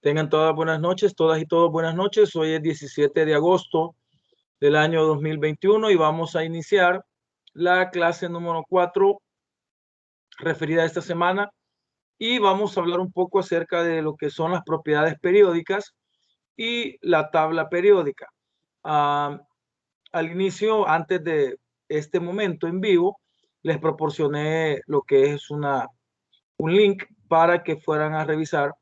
Tengan todas buenas noches, todas y todos buenas noches. Hoy es 17 de agosto del año 2021 y vamos a iniciar la clase número 4 referida a esta semana y vamos a hablar un poco acerca de lo que son las propiedades periódicas y la tabla periódica. Al inicio, antes de este momento en vivo, les proporcioné lo que es un link para que fueran a revisar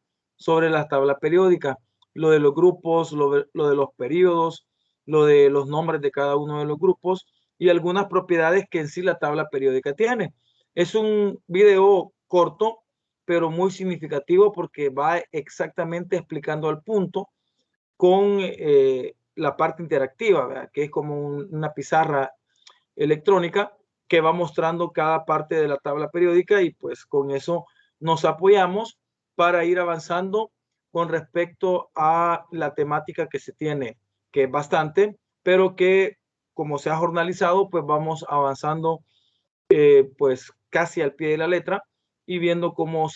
sobre la tabla periódica, lo de los grupos, lo de los periodos, lo de los nombres de cada uno de los grupos y algunas propiedades que en sí la tabla periódica tiene. Es un video corto, pero muy significativo porque va exactamente explicando al punto con la parte interactiva, ¿verdad? Que es como una pizarra electrónica que va mostrando cada parte de la tabla periódica y pues con eso nos apoyamos para ir avanzando con respecto a la temática que se tiene, que es bastante, pero que como se ha jornalizado, pues vamos avanzando pues casi al pie de la letra y viendo cómo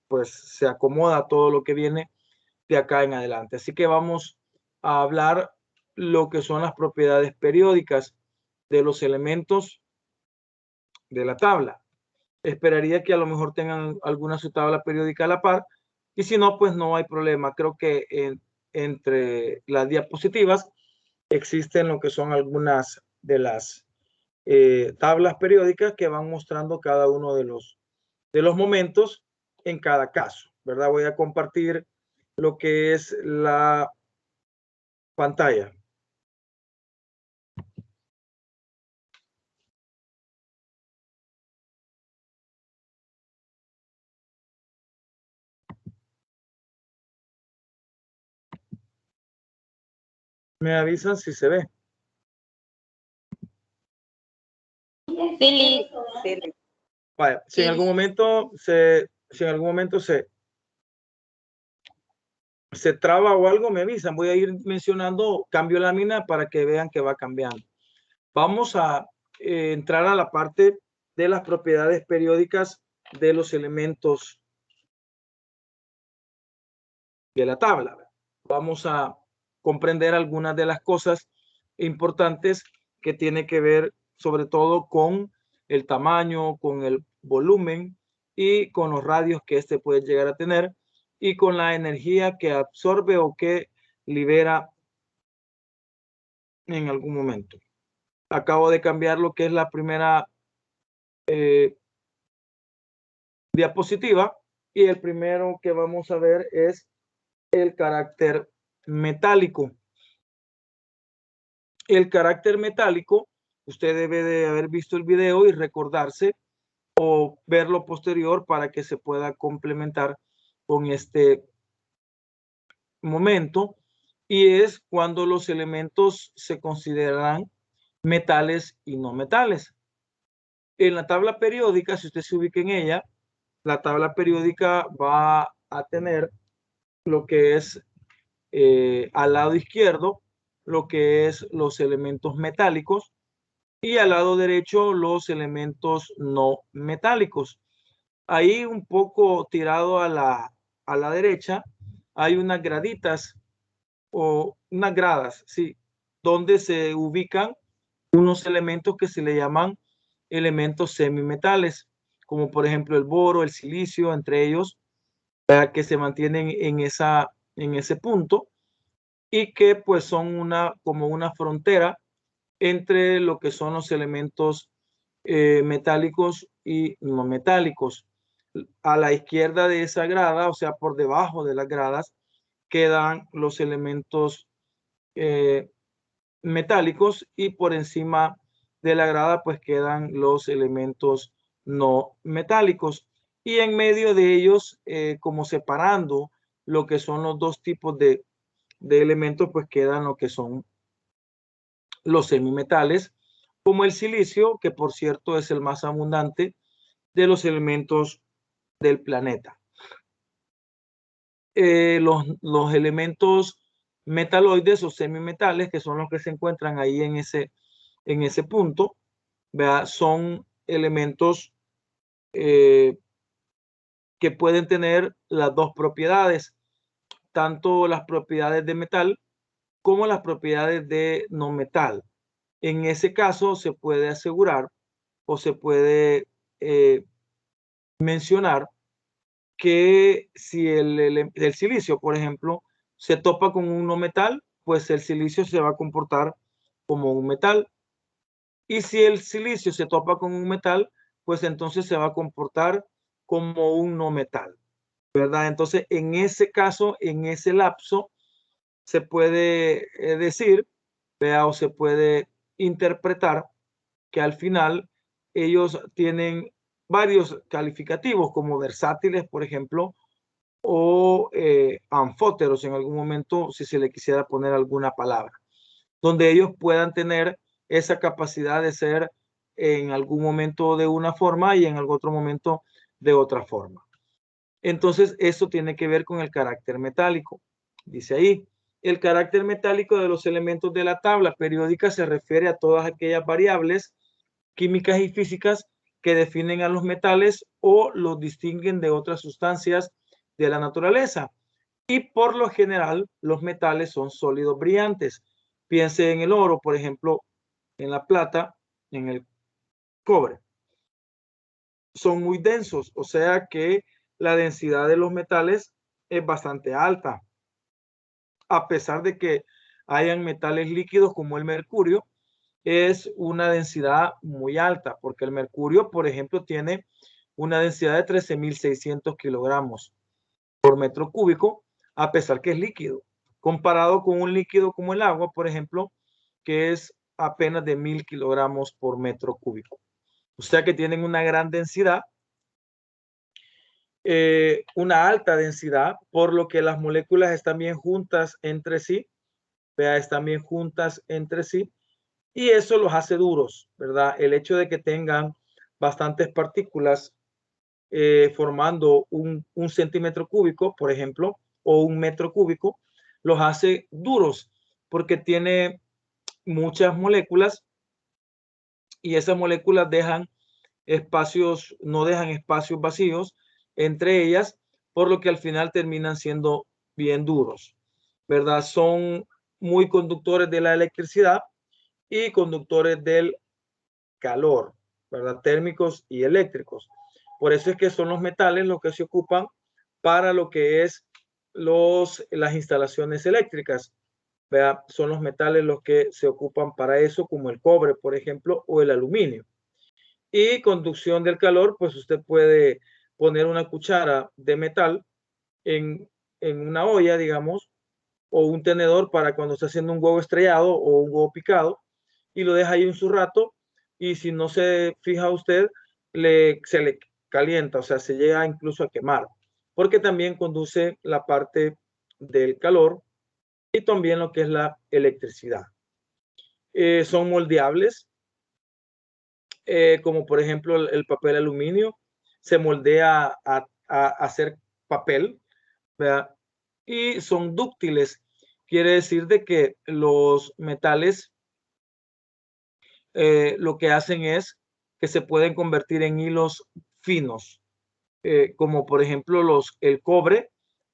pues se acomoda todo lo que viene de acá en adelante. Así que vamos a hablar lo que son las propiedades periódicas de los elementos de la tabla. Esperaría que a lo mejor tengan alguna su tabla periódica a la par y si no, pues no hay problema. Creo que entre las diapositivas existen lo que son algunas de las tablas periódicas que van mostrando cada uno de los momentos en cada caso, ¿verdad? Voy a compartir lo que es la pantalla. Me avisan si se ve. Sí. Vaya, si en algún momento se traba o algo, me avisan. Voy a ir mencionando cambio de lámina para que vean que va cambiando. Vamos a entrar a la parte de las propiedades periódicas de los elementos de la tabla. Vamos a comprender algunas de las cosas importantes que tiene que ver sobre todo con el tamaño, con el volumen y con los radios que este puede llegar a tener y con la energía que absorbe o que libera en algún momento. Acabo de cambiar lo que es la primera diapositiva y el primero que vamos a ver es el carácter metálico. El carácter metálico, usted debe de haber visto el video y recordarse o verlo posterior para que se pueda complementar con este momento, y es cuando los elementos se consideran metales y no metales. En la tabla periódica, si usted se ubica en ella, la tabla periódica va a tener lo que es al lado izquierdo, lo que es los elementos metálicos y al lado derecho los elementos no metálicos. Ahí un poco tirado a la derecha hay unas graditas o unas gradas, sí, donde se ubican unos elementos que se le llaman elementos semimetales, como por ejemplo el boro, el silicio, entre ellos, que se mantienen en ese punto y que pues son como una frontera entre lo que son los elementos metálicos y no metálicos. A la izquierda de esa grada, o sea, por debajo de las gradas, quedan los elementos metálicos y por encima de la grada pues quedan los elementos no metálicos. Y en medio de ellos, como separando lo que son los dos tipos de elementos, pues quedan lo que son los semimetales, como el silicio, que por cierto es el más abundante de los elementos del planeta. Los elementos metaloides o semimetales, que son los que se encuentran ahí en ese punto, ¿verdad? Son elementos que pueden tener las dos propiedades, tanto las propiedades de metal como las propiedades de no metal. En ese caso se puede asegurar o se puede mencionar que si el silicio, por ejemplo, se topa con un no metal, pues el silicio se va a comportar como un metal. Y si el silicio se topa con un metal, pues entonces se va a comportar como un no metal, ¿verdad? Entonces, en ese caso, en ese lapso, se puede decir, vea, o se puede interpretar que al final ellos tienen varios calificativos como versátiles, por ejemplo, o anfóteros en algún momento, si se le quisiera poner alguna palabra, donde ellos puedan tener esa capacidad de ser en algún momento de una forma y en algún otro momento de otra forma. Entonces, eso tiene que ver con el carácter metálico. Dice ahí, el carácter metálico de los elementos de la tabla periódica se refiere a todas aquellas variables químicas y físicas que definen a los metales o los distinguen de otras sustancias de la naturaleza. Y por lo general, los metales son sólidos brillantes. Piense en el oro, por ejemplo, en la plata, en el cobre. Son muy densos, o sea que la densidad de los metales es bastante alta. A pesar de que hayan metales líquidos como el mercurio, es una densidad muy alta, porque el mercurio, por ejemplo, tiene una densidad de 13.600 kilogramos por metro cúbico, a pesar que es líquido, comparado con un líquido como el agua, por ejemplo, que es apenas de 1.000 kilogramos por metro cúbico. O sea que tienen una gran densidad, una alta densidad, por lo que las moléculas están bien juntas entre sí, vea, están bien juntas entre sí, y eso los hace duros, ¿verdad? El hecho de que tengan bastantes partículas formando un centímetro cúbico, por ejemplo, o un metro cúbico, los hace duros porque tiene muchas moléculas y esas moléculas dejan espacios, no dejan espacios vacíos entre ellas, por lo que al final terminan siendo bien duros, ¿verdad? Son muy conductores de la electricidad y conductores del calor, ¿verdad? Térmicos y eléctricos. Por eso es que son los metales los que se ocupan para lo que es las instalaciones eléctricas. ¿Verdad? Son los metales los que se ocupan para eso, como el cobre, por ejemplo, o el aluminio. Y conducción del calor, pues usted puede poner una cuchara de metal en una olla, digamos, o un tenedor para cuando está haciendo un huevo estrellado o un huevo picado y lo deja ahí en su rato y si no se fija usted, se le calienta, o sea, se llega incluso a quemar, porque también conduce la parte del calor y también lo que es la electricidad. Son moldeables, como por ejemplo el papel aluminio, se moldea a hacer papel, ¿verdad? Y son dúctiles, quiere decir de que los metales lo que hacen es que se pueden convertir en hilos finos, como por ejemplo el cobre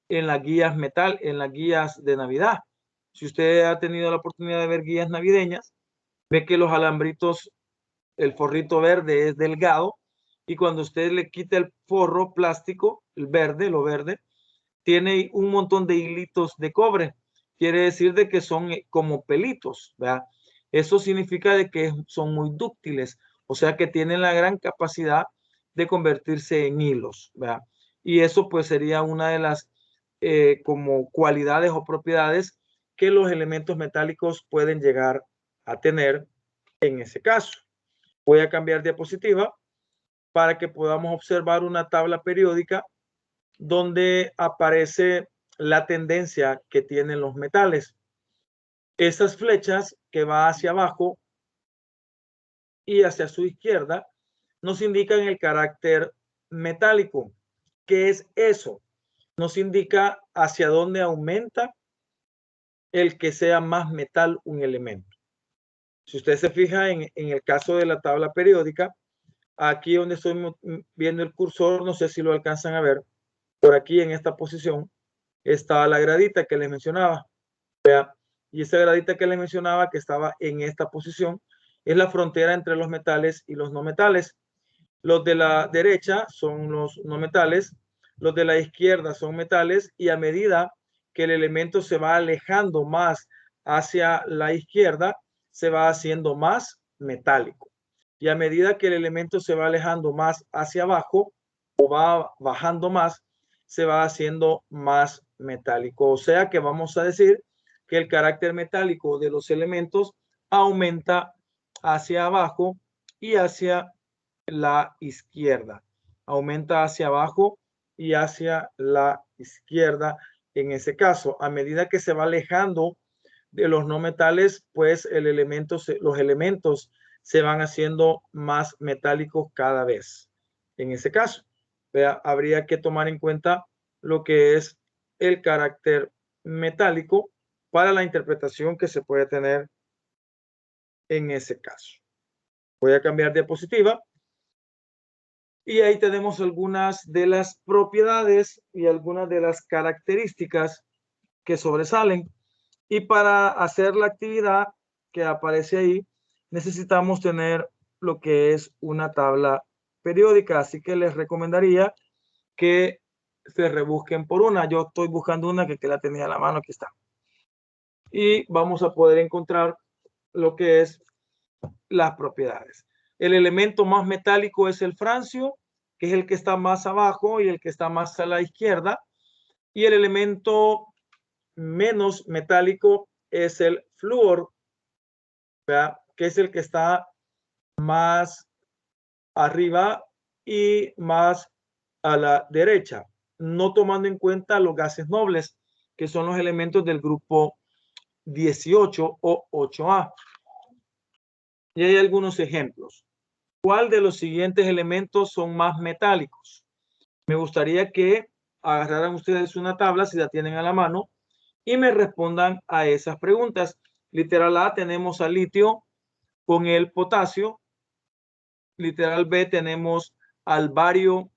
en las guías metal, en las guías de Navidad. Si usted ha tenido la oportunidad de ver guías navideñas, ve que los alambritos, el forrito verde es delgado y cuando usted le quita el forro plástico, el verde, lo verde, tiene un montón de hilitos de cobre. Quiere decir de que son como pelitos, ¿verdad? Eso significa de que son muy dúctiles, o sea que tienen la gran capacidad de convertirse en hilos, ¿verdad? Y eso pues sería una de las como cualidades o propiedades que los elementos metálicos pueden llegar a tener en ese caso. Voy a cambiar diapositiva para que podamos observar una tabla periódica donde aparece la tendencia que tienen los metales. Esas flechas que va hacia abajo y hacia su izquierda nos indican el carácter metálico. ¿Qué es eso? Nos indica hacia dónde aumenta el que sea más metal un elemento. Si usted se fija en el caso de la tabla periódica, aquí donde estoy viendo el cursor, no sé si lo alcanzan a ver, por aquí en esta posición está la gradita que les mencionaba. Vea, y esa gradita que les mencionaba que estaba en esta posición es la frontera entre los metales y los no metales. Los de la derecha son los no metales, los de la izquierda son metales, y a medida que el elemento se va alejando más hacia la izquierda, se va haciendo más metálico. Y a medida que el elemento se va alejando más hacia abajo o va bajando más, se va haciendo más metálico. O sea que vamos a decir que el carácter metálico de los elementos aumenta hacia abajo y hacia la izquierda. Aumenta hacia abajo y hacia la izquierda. En ese caso, a medida que se va alejando de los no metales, pues los elementos se van haciendo más metálicos cada vez. En ese caso, habría que tomar en cuenta lo que es el carácter metálico para la interpretación que se puede tener en ese caso. Voy a cambiar diapositiva. Y ahí tenemos algunas de las propiedades y algunas de las características que sobresalen. Y para hacer la actividad que aparece ahí, necesitamos tener lo que es una tabla periódica. Así que les recomendaría que se rebusquen por una. Yo estoy buscando una que la tenía a la mano, aquí está. Y vamos a poder encontrar lo que es las propiedades. El elemento más metálico es el francio, que es el que está más abajo y el que está más a la izquierda. Y el elemento menos metálico es el flúor, ¿verdad? Que es el que está más arriba y más a la derecha, no tomando en cuenta los gases nobles, que son los elementos del grupo 18 o 8A. Y hay algunos ejemplos. ¿Cuál de los siguientes elementos son más metálicos? Me gustaría que agarraran ustedes una tabla, si la tienen a la mano, y me respondan a esas preguntas. Literal A, tenemos al litio con el potasio. Literal B, tenemos al bario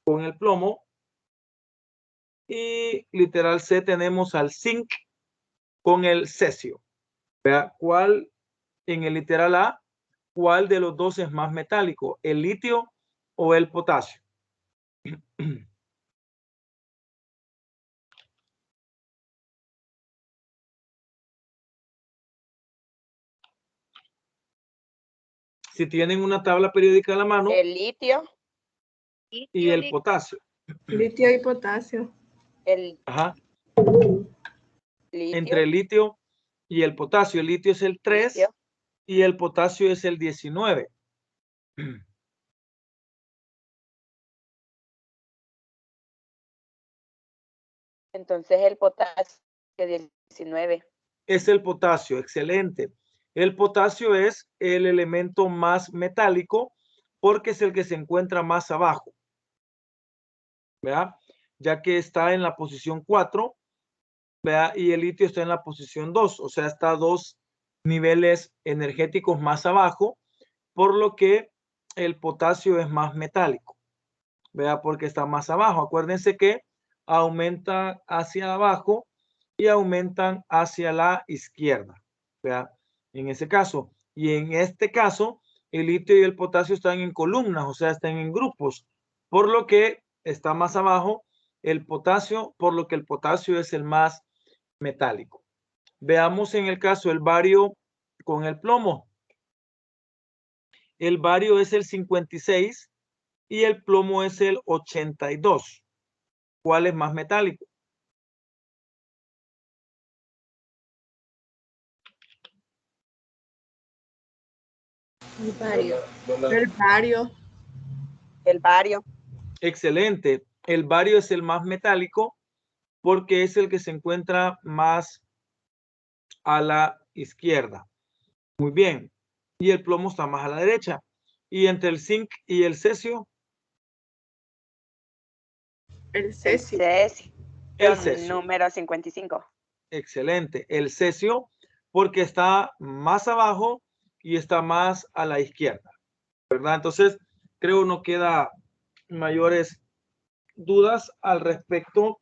con el plomo. Y literal C, tenemos al zinc con el cesio. Vea, ¿cuál en el literal A, cuál de los dos es más metálico? ¿El litio o el potasio? Si tienen una tabla periódica a la mano. El litio. Y el potasio. Litio y potasio. Ajá. Litio. Entre el litio y el potasio. El litio es el 3 litio. Y el potasio es el 19. Entonces el potasio 19. Es el potasio, excelente. El potasio es el elemento más metálico porque es el que se encuentra más abajo, ¿verdad? Ya que está en la posición 4, ¿verdad? Y el litio está en la posición 2, o sea, está 2 niveles energéticos más abajo, por lo que el potasio es más metálico, ¿verdad? Porque está más abajo. Acuérdense que aumentan hacia abajo y aumentan hacia la izquierda, ¿verdad? En ese caso. Y en este caso, el litio y el potasio están en columnas, o sea, están en grupos, por lo que está más abajo el potasio, por lo que el potasio es el más metálico. Veamos en el caso el bario con el plomo. El bario es el 56 y el plomo es el 82. ¿Cuál es más metálico? El bario. El bario. El bario. Excelente. El bario es el más metálico porque es el que se encuentra más a la izquierda. Muy bien. Y el plomo está más a la derecha. Y entre el zinc y el cesio. El cesio. El cesio. Número 55. Excelente. El cesio porque está más abajo y está más a la izquierda, ¿verdad? Entonces, creo no queda mayores dudas al respecto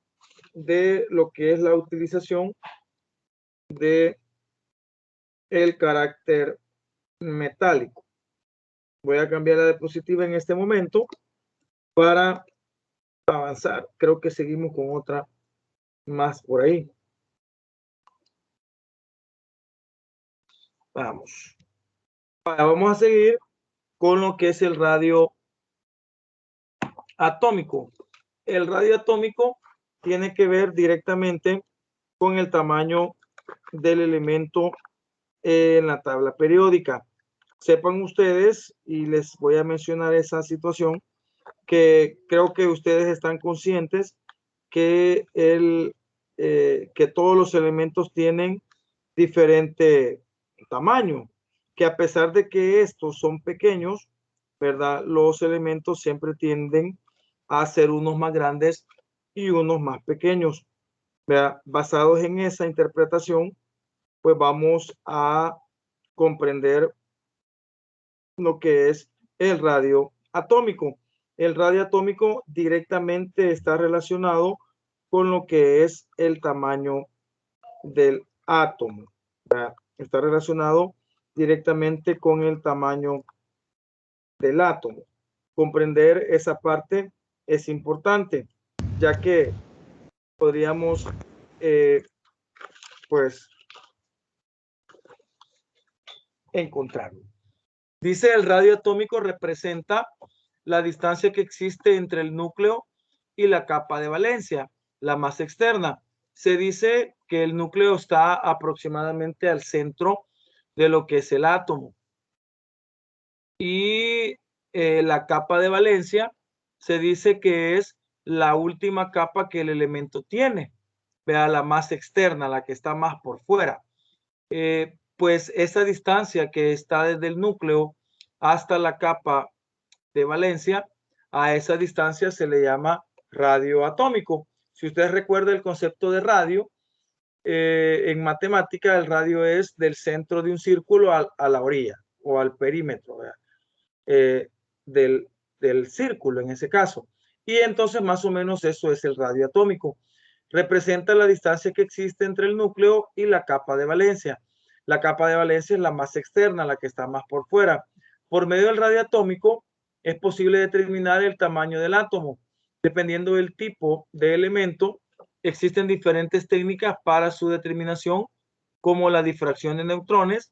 de lo que es la utilización de el carácter metálico. Voy a cambiar la diapositiva en este momento para avanzar. Creo que seguimos con otra más por ahí. Vamos. Vamos a seguir con lo que es el radio atómico. El radio atómico tiene que ver directamente con el tamaño del elemento en la tabla periódica. Sepan ustedes, y les voy a mencionar esa situación, que creo que ustedes están conscientes que, que todos los elementos tienen diferente tamaño, que a pesar de que estos son pequeños, ¿verdad? Los elementos siempre tienden a ser unos más grandes y unos más pequeños. ¿Verdad? Basados en esa interpretación, pues vamos a comprender lo que es el radio atómico. El radio atómico directamente está relacionado con lo que es el tamaño del átomo. ¿Verdad? Está relacionado directamente con el tamaño del átomo. Comprender esa parte es importante, ya que podríamos, pues, encontrarlo. Dice, el radio atómico representa la distancia que existe entre el núcleo y la capa de valencia, la más externa. Se dice que el núcleo está aproximadamente al centro de lo que es el átomo. Y la capa de valencia se dice que es la última capa que el elemento tiene. Vea, la más externa, la que está más por fuera. Pues esa distancia que está desde el núcleo hasta la capa de valencia, a esa distancia se le llama radio atómico. Si ustedes recuerdan el concepto de radio, en matemática el radio es del centro de un círculo a la orilla o al perímetro del círculo en ese caso. Y entonces más o menos eso es el radio atómico. Representa la distancia que existe entre el núcleo y la capa de valencia. La capa de valencia es la más externa, la que está más por fuera. Por medio del radio atómico es posible determinar el tamaño del átomo. Dependiendo del tipo de elemento, existen diferentes técnicas para su determinación, como la difracción de neutrones,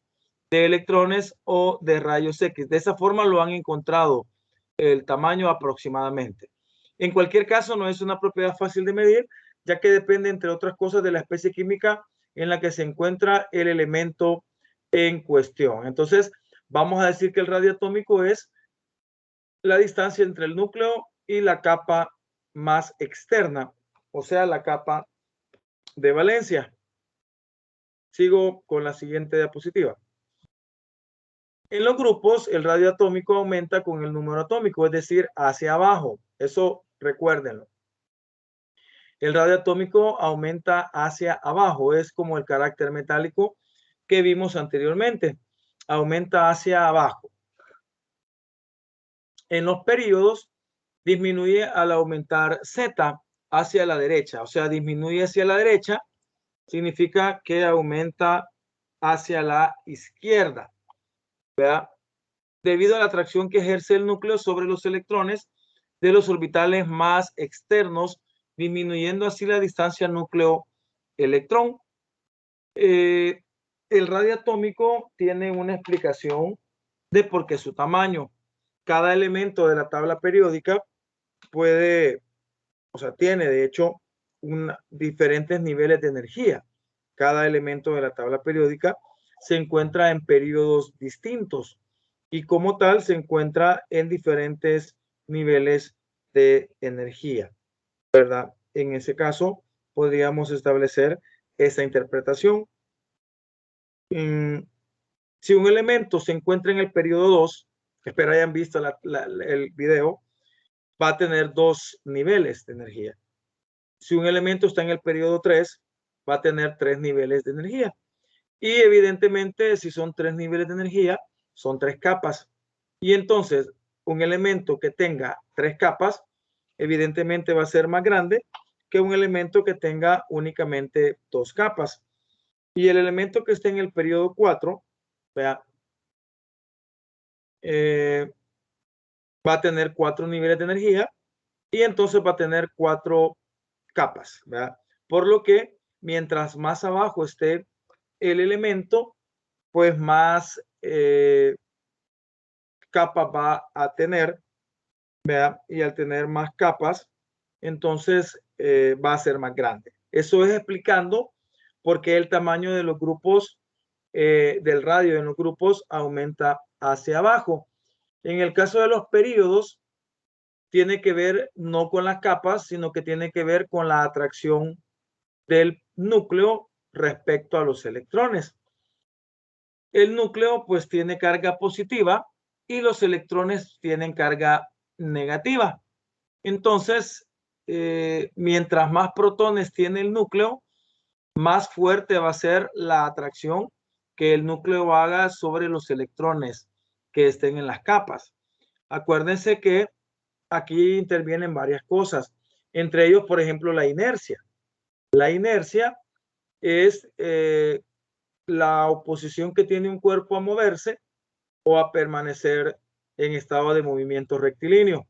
de electrones o de rayos X. De esa forma lo han encontrado el tamaño aproximadamente. En cualquier caso, no es una propiedad fácil de medir, ya que depende, entre otras cosas, de la especie química en la que se encuentra el elemento en cuestión. Entonces, vamos a decir que el radio atómico es la distancia entre el núcleo y la capa más externa, o sea, la capa de valencia. Sigo con la siguiente diapositiva. En los grupos, el radio atómico aumenta con el número atómico, es decir, hacia abajo. Eso recuérdenlo. El radio atómico aumenta hacia abajo, es como el carácter metálico que vimos anteriormente. Aumenta hacia abajo. En los períodos, disminuye al aumentar Z hacia la derecha, o sea, disminuye hacia la derecha, significa que aumenta hacia la izquierda. ¿Verdad? Debido a la atracción que ejerce el núcleo sobre los electrones de los orbitales más externos, disminuyendo así la distancia núcleo-electrón. El radio atómico tiene una explicación de por qué su tamaño. Cada elemento de la tabla periódica puede, o sea, tiene de hecho diferentes niveles de energía. Cada elemento de la tabla periódica se encuentra en periodos distintos y como tal se encuentra en diferentes niveles de energía, ¿verdad? En ese caso podríamos establecer esa interpretación. Si un elemento se encuentra en el periodo 2, espero hayan visto el video, va a tener 2 niveles de energía. Si un elemento está en el periodo 3, va a tener 3 niveles de energía. Y evidentemente, si son 3 niveles de energía, son 3 capas. Y entonces, un elemento que tenga 3 capas evidentemente va a ser más grande que un elemento que tenga únicamente 2 capas. Y el elemento que esté en el periodo 4, vea, va a tener 4 niveles de energía y entonces va a tener 4 capas, ¿verdad? Por lo que mientras más abajo esté el elemento, pues más capas va a tener, ¿verdad? Y al tener más capas, entonces va a ser más grande. Eso es explicando por qué el tamaño de los grupos del radio en los grupos aumenta hacia abajo. En el caso de los períodos, tiene que ver no con las capas, sino que tiene que ver con la atracción del núcleo respecto a los electrones. El núcleo pues tiene carga positiva y los electrones tienen carga negativa. Entonces, mientras más protones tiene el núcleo, más fuerte va a ser la atracción que el núcleo haga sobre los electrones que estén en las capas. Acuérdense que aquí intervienen varias cosas, entre ellos, por ejemplo, la inercia. La inercia es la oposición que tiene un cuerpo a moverse o a permanecer en estado de movimiento rectilíneo.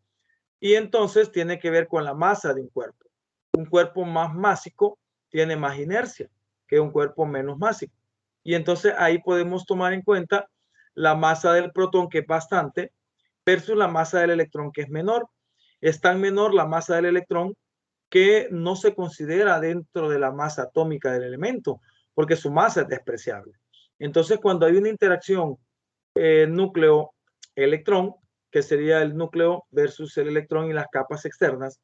Y entonces tiene que ver con la masa de un cuerpo. Un cuerpo más másico tiene más inercia que un cuerpo menos másico. Y entonces ahí podemos tomar en cuenta la masa del protón, que es bastante, versus la masa del electrón, que es menor. Es tan menor la masa del electrón que no se considera dentro de la masa atómica del elemento, porque su masa es despreciable. Entonces, cuando hay una interacción núcleo-electrón, que sería el núcleo versus el electrón y las capas externas,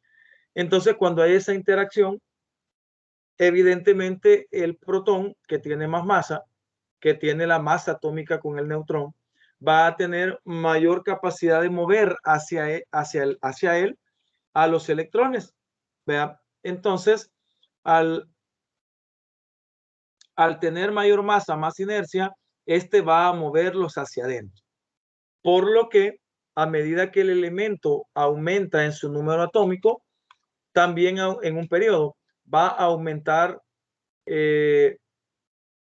entonces cuando hay esa interacción, evidentemente el protón, que tiene más masa, que tiene la masa atómica con el neutrón, va a tener mayor capacidad de mover hacia él a los electrones. ¿Vea? Entonces, al tener mayor masa, más inercia, este va a moverlos hacia adentro. Por lo que, a medida que el elemento aumenta en su número atómico, también en un periodo va a aumentar,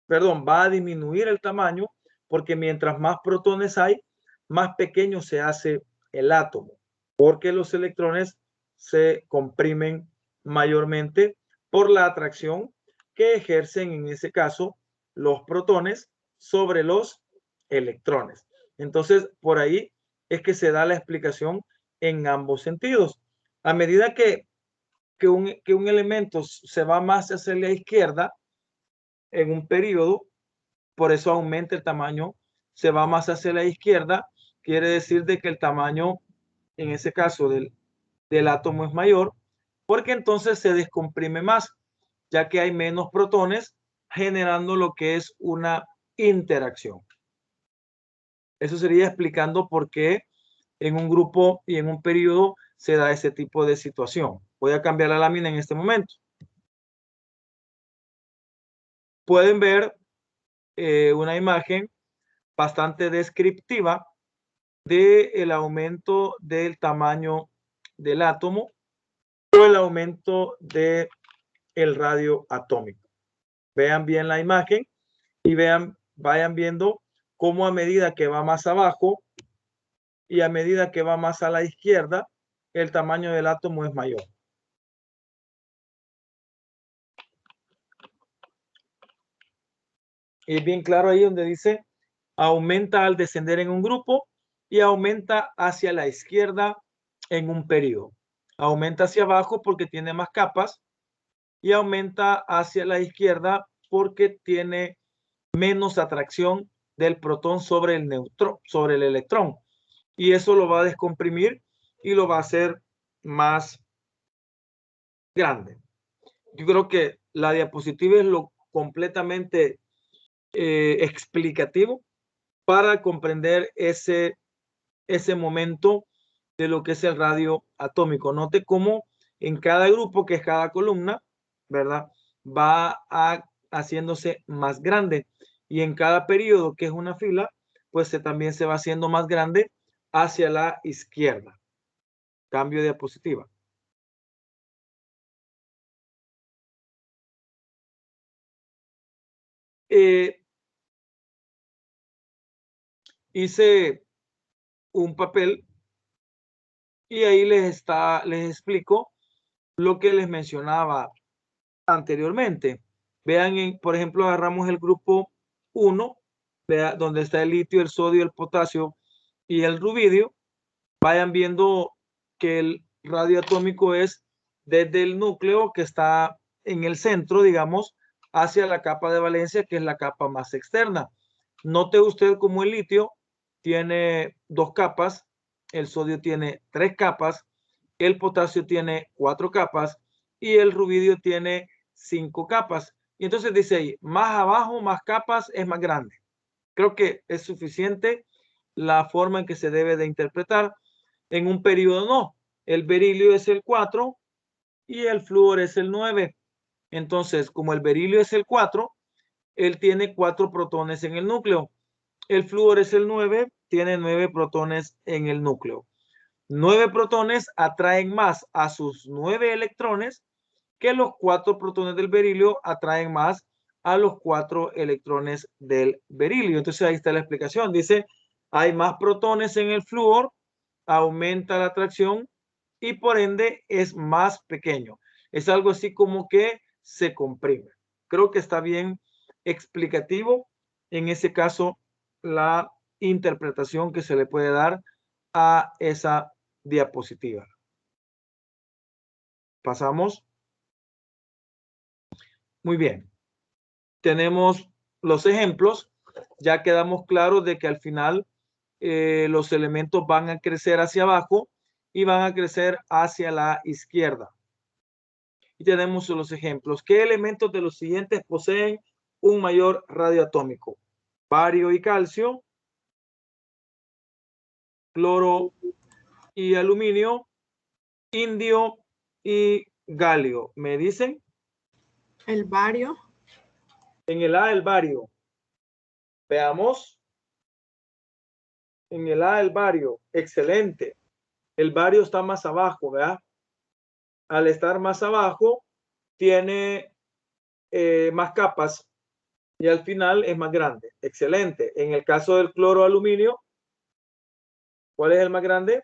va a disminuir el tamaño, porque mientras más protones hay, más pequeño se hace el átomo, porque los electrones se comprimen mayormente por la atracción que ejercen en ese caso los protones sobre los electrones. Entonces, por ahí es que se da la explicación en ambos sentidos. A medida que un elemento se va más hacia la izquierda en un periodo, por eso aumenta el tamaño, se va más hacia la izquierda, quiere decir de que el tamaño, en ese caso del átomo es mayor, porque entonces se descomprime más, ya que hay menos protones generando lo que es una interacción. Eso sería explicando por qué en un grupo y en un periodo se da ese tipo de situación. Voy a cambiar la lámina en este momento. Pueden ver una imagen bastante descriptiva del aumento del tamaño del átomo o el aumento del radio atómico. Vean bien la imagen y vayan viendo cómo a medida que va más abajo y a medida que va más a la izquierda, el tamaño del átomo es mayor. Y es bien claro ahí donde dice aumenta al descender en un grupo y aumenta hacia la izquierda en un periodo. Aumenta hacia abajo porque tiene más capas y aumenta hacia la izquierda porque tiene menos atracción del protón sobre el neutrón, sobre el electrón. Y eso lo va a descomprimir y lo va a hacer más grande. Yo creo que la diapositiva es lo completamente explicativo para comprender ese momento de lo que es el radio atómico. Note cómo en cada grupo, que es cada columna, ¿verdad? Va haciéndose más grande. Y en cada periodo, que es una fila, pues también se va haciendo más grande hacia la izquierda. Cambio de diapositiva. hice un papel y ahí les explico lo que les mencionaba anteriormente. Vean, por ejemplo, agarramos el grupo 1, donde está el litio, el sodio, el potasio y el rubidio. Vayan viendo que el radio atómico es desde el núcleo que está en el centro, digamos, hacia la capa de valencia, que es la capa más externa. Note usted como el litio tiene 2 capas, el sodio tiene 3 capas, el potasio tiene 4 capas y el rubidio tiene 5 capas. Y entonces dice ahí, más abajo, más capas, es más grande. Creo que es suficiente la forma en que se debe de interpretar. En un periodo no. El berilio es el 4 y el flúor es el 9. Entonces, como el berilio es el 4, él tiene 4 protones en el núcleo. El flúor es el 9, tiene 9 protones en el núcleo. 9 protones atraen más a sus 9 electrones que los 4 protones del berilio atraen más a los 4 electrones del berilio. Entonces ahí está la explicación. Dice, hay más protones en el flúor, aumenta la atracción y por ende es más pequeño. Es algo así como que se comprime. Creo que está bien explicativo en ese caso la interpretación que se le puede dar a esa diapositiva. Pasamos. Muy bien. Tenemos los ejemplos. Ya quedamos claros de que al final los elementos van a crecer hacia abajo y van a crecer hacia la izquierda. Y tenemos los ejemplos. ¿Qué elementos de los siguientes poseen un mayor radio atómico? Bario y calcio, cloro y aluminio, indio y galio. ¿Me dicen? El bario. En el A, el bario. Veamos. En el A, el bario. Excelente. El bario está más abajo, ¿verdad? Al estar más abajo, tiene más capas y al final es más grande. Excelente. En el caso del cloro aluminio, ¿cuál es el más grande?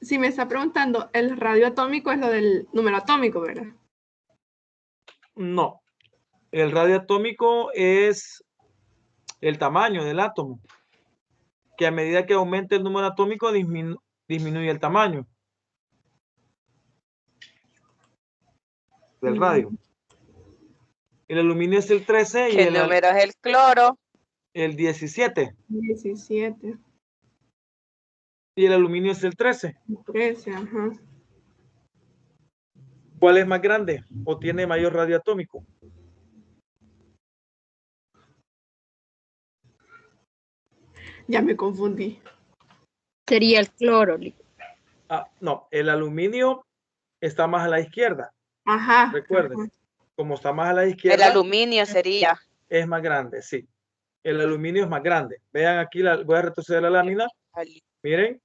Si me está preguntando, el radio atómico es lo del número atómico, ¿verdad? No. El radio atómico es el tamaño del átomo, que a medida que aumenta el número atómico disminuye el tamaño del radio. El aluminio es el 13 y ¿Qué número es el cloro? El 17. 17. Y el aluminio es el 13. 13, ajá. ¿Cuál es más grande o tiene mayor radio atómico? Ya me confundí. Sería el cloro. No, el aluminio está más a la izquierda. Ajá. Recuerden, ajá. como está más a la izquierda. El aluminio sería. Es más grande, sí. El aluminio es más grande. Vean aquí, voy a retroceder la lámina. Miren,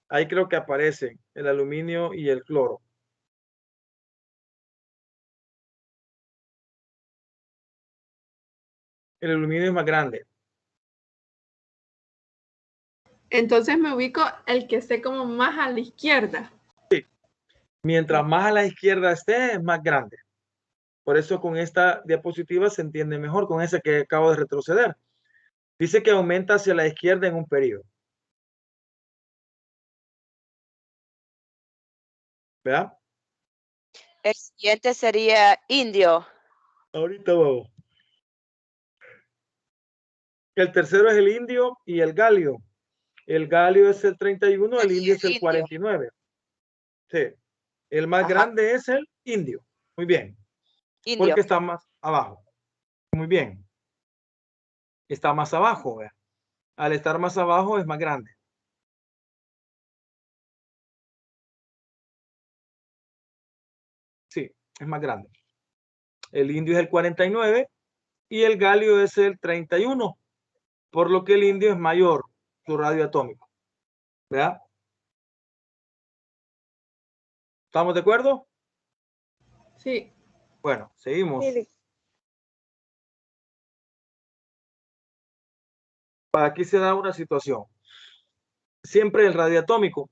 ahí creo que aparecen el aluminio y el cloro. El aluminio es más grande. Entonces me ubico el que esté como más a la izquierda. Sí. Mientras más a la izquierda esté, es más grande. Por eso con esta diapositiva se entiende mejor, con esa que acabo de retroceder. Dice que aumenta hacia la izquierda en un periodo. ¿Verdad? El siguiente sería indio. Ahorita vamos. El tercero es el indio y el galio. El galio es el 31, el indio es el 49. Sí. El más grande es el indio. Muy bien. Indio. Porque está más abajo. Muy bien. Está más abajo. ¿verdad? Al estar más abajo es más grande. Sí, es más grande. El indio es el 49 y el galio es el 31. Por lo que el indio es mayor, su radio atómico. ¿Verdad? ¿Estamos de acuerdo? Sí. Bueno, seguimos. Aquí se da una situación. Siempre el radioatómico.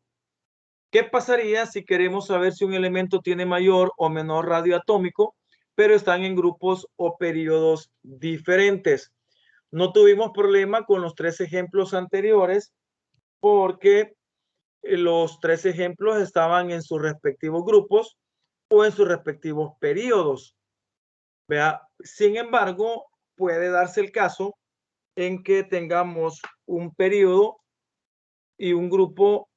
¿Qué pasaría si queremos saber si un elemento tiene mayor o menor radioatómico, pero están en grupos o periodos diferentes? No tuvimos problema con los 3 ejemplos anteriores porque los 3 ejemplos estaban en sus respectivos grupos o en sus respectivos periodos. Vea, sin embargo, puede darse el caso en que tengamos un periodo y un grupo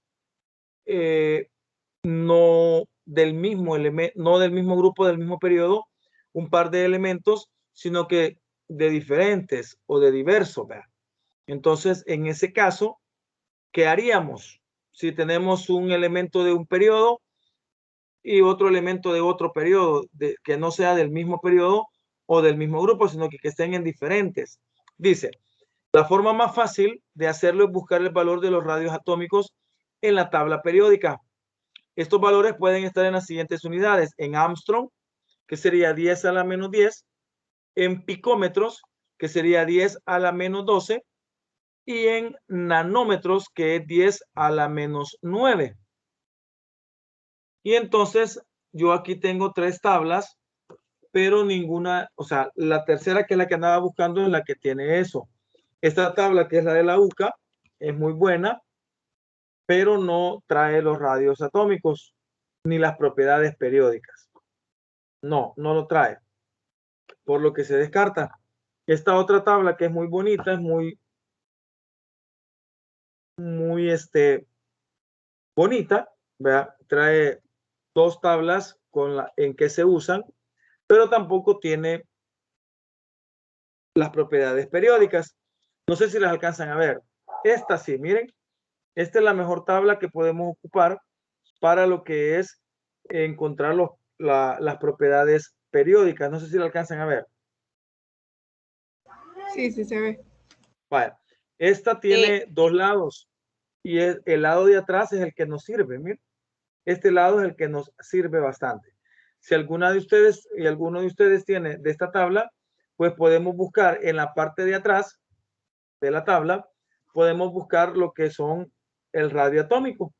no del mismo elemento, no del mismo grupo, del mismo periodo, un par de elementos, sino que de diferentes o de diversos. ¿Vea? Entonces, en ese caso, ¿qué haríamos? Si tenemos un elemento de un periodo y otro elemento de otro periodo, que no sea del mismo periodo o del mismo grupo, sino que estén en diferentes. Dice, la forma más fácil de hacerlo es buscar el valor de los radios atómicos en la tabla periódica. Estos valores pueden estar en las siguientes unidades: en Armstrong, que sería 10 a la menos 10, en picómetros, que sería 10 a la menos 12, y en nanómetros, que es 10 a la menos 9. Y entonces yo aquí tengo 3 tablas, pero ninguna, o sea, la tercera, que es la que andaba buscando, es la que tiene eso. Esta tabla, que es la de la UCA, es muy buena, pero no trae los radios atómicos ni las propiedades periódicas. No, no lo trae, por lo que se descarta. Esta otra tabla, que es muy bonita, es muy bonita, ¿vea? Trae 2 tablas en que se usan, pero tampoco tiene las propiedades periódicas. No sé si las alcanzan a ver. Esta sí, miren, esta es la mejor tabla que podemos ocupar para lo que es encontrar las propiedades periódicas. No sé si la alcanzan a ver. Sí, sí se ve. Vale. Esta tiene 2 lados y el lado de atrás es el que nos sirve. Miren, este lado es el que nos sirve bastante. Si alguna de ustedes y alguno de ustedes tiene de esta tabla, pues podemos buscar en la parte de atrás de la tabla, podemos buscar lo que son el radio atómico.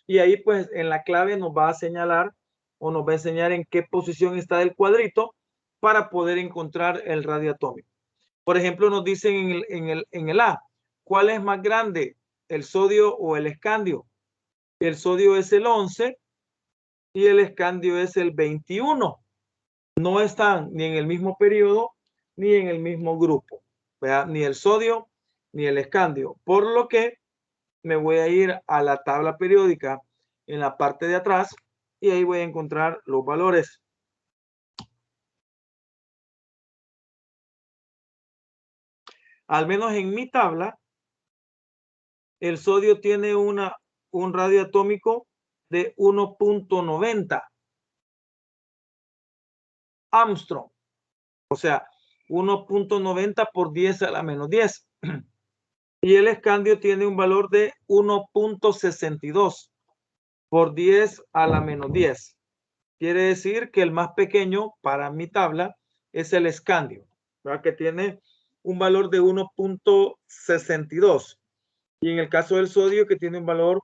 Y ahí pues en la clave nos va a señalar o nos va a enseñar en qué posición está el cuadrito para poder encontrar el radio atómico. Por ejemplo, nos dicen en el A, ¿cuál es más grande, el sodio o el escandio? El sodio es el 11 y el escandio es el 21. No están ni en el mismo periodo ni en el mismo grupo, ¿verdad? Ni el sodio ni el escandio, por lo que me voy a ir a la tabla periódica en la parte de atrás y ahí voy a encontrar los valores. Al menos en mi tabla, el sodio tiene un radio atómico de 1.90 Armstrong, o sea, 1.90 por 10 a la menos 10. Y el escandio tiene un valor de 1.62 por 10 a la menos 10. Quiere decir que el más pequeño para mi tabla es el escandio, ¿verdad? Que tiene un valor de 1.62. Y en el caso del sodio, que tiene un valor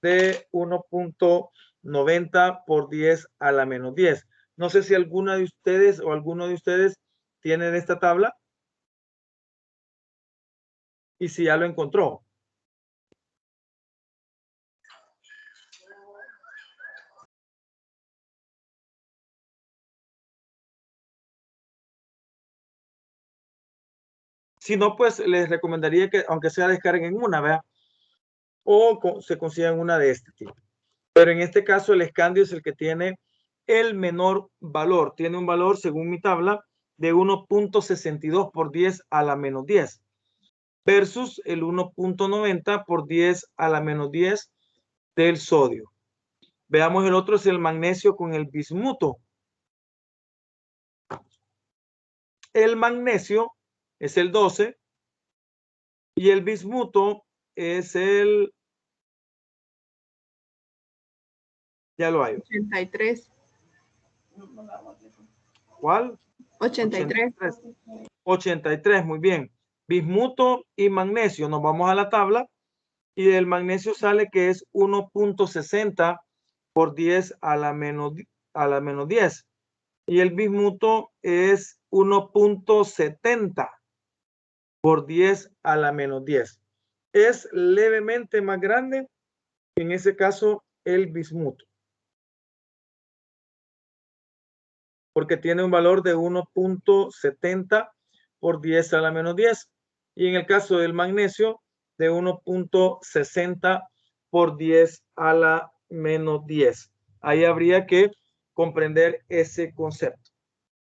de 1.90 por 10 a la menos 10. No sé si alguna de ustedes o alguno de ustedes tiene de esta tabla y si ya lo encontró. Si no, pues les recomendaría que, aunque sea, descarguen una, ¿verdad? O se consigan una de este tipo. Pero en este caso, el escandio es el que tiene el menor valor. Tiene un valor, según mi tabla, de 1.62 por 10 a la menos 10. Versus el 1.90 por 10 a la menos 10 del sodio. Veamos, el otro es el magnesio con el bismuto. El magnesio es el 12 y el bismuto es el Ya lo hay. 83. ¿Cuál? 83. 83, muy bien. Bismuto y magnesio. Nos vamos a la tabla y el magnesio sale que es 1.60 por 10 a la menos 10. Y el bismuto es 1.70 por 10 a la menos 10. Es levemente más grande, en ese caso, el bismuto, porque tiene un valor de 1.70 por 10 a la menos 10. Y en el caso del magnesio, de 1.60 por 10 a la menos 10. Ahí habría que comprender ese concepto.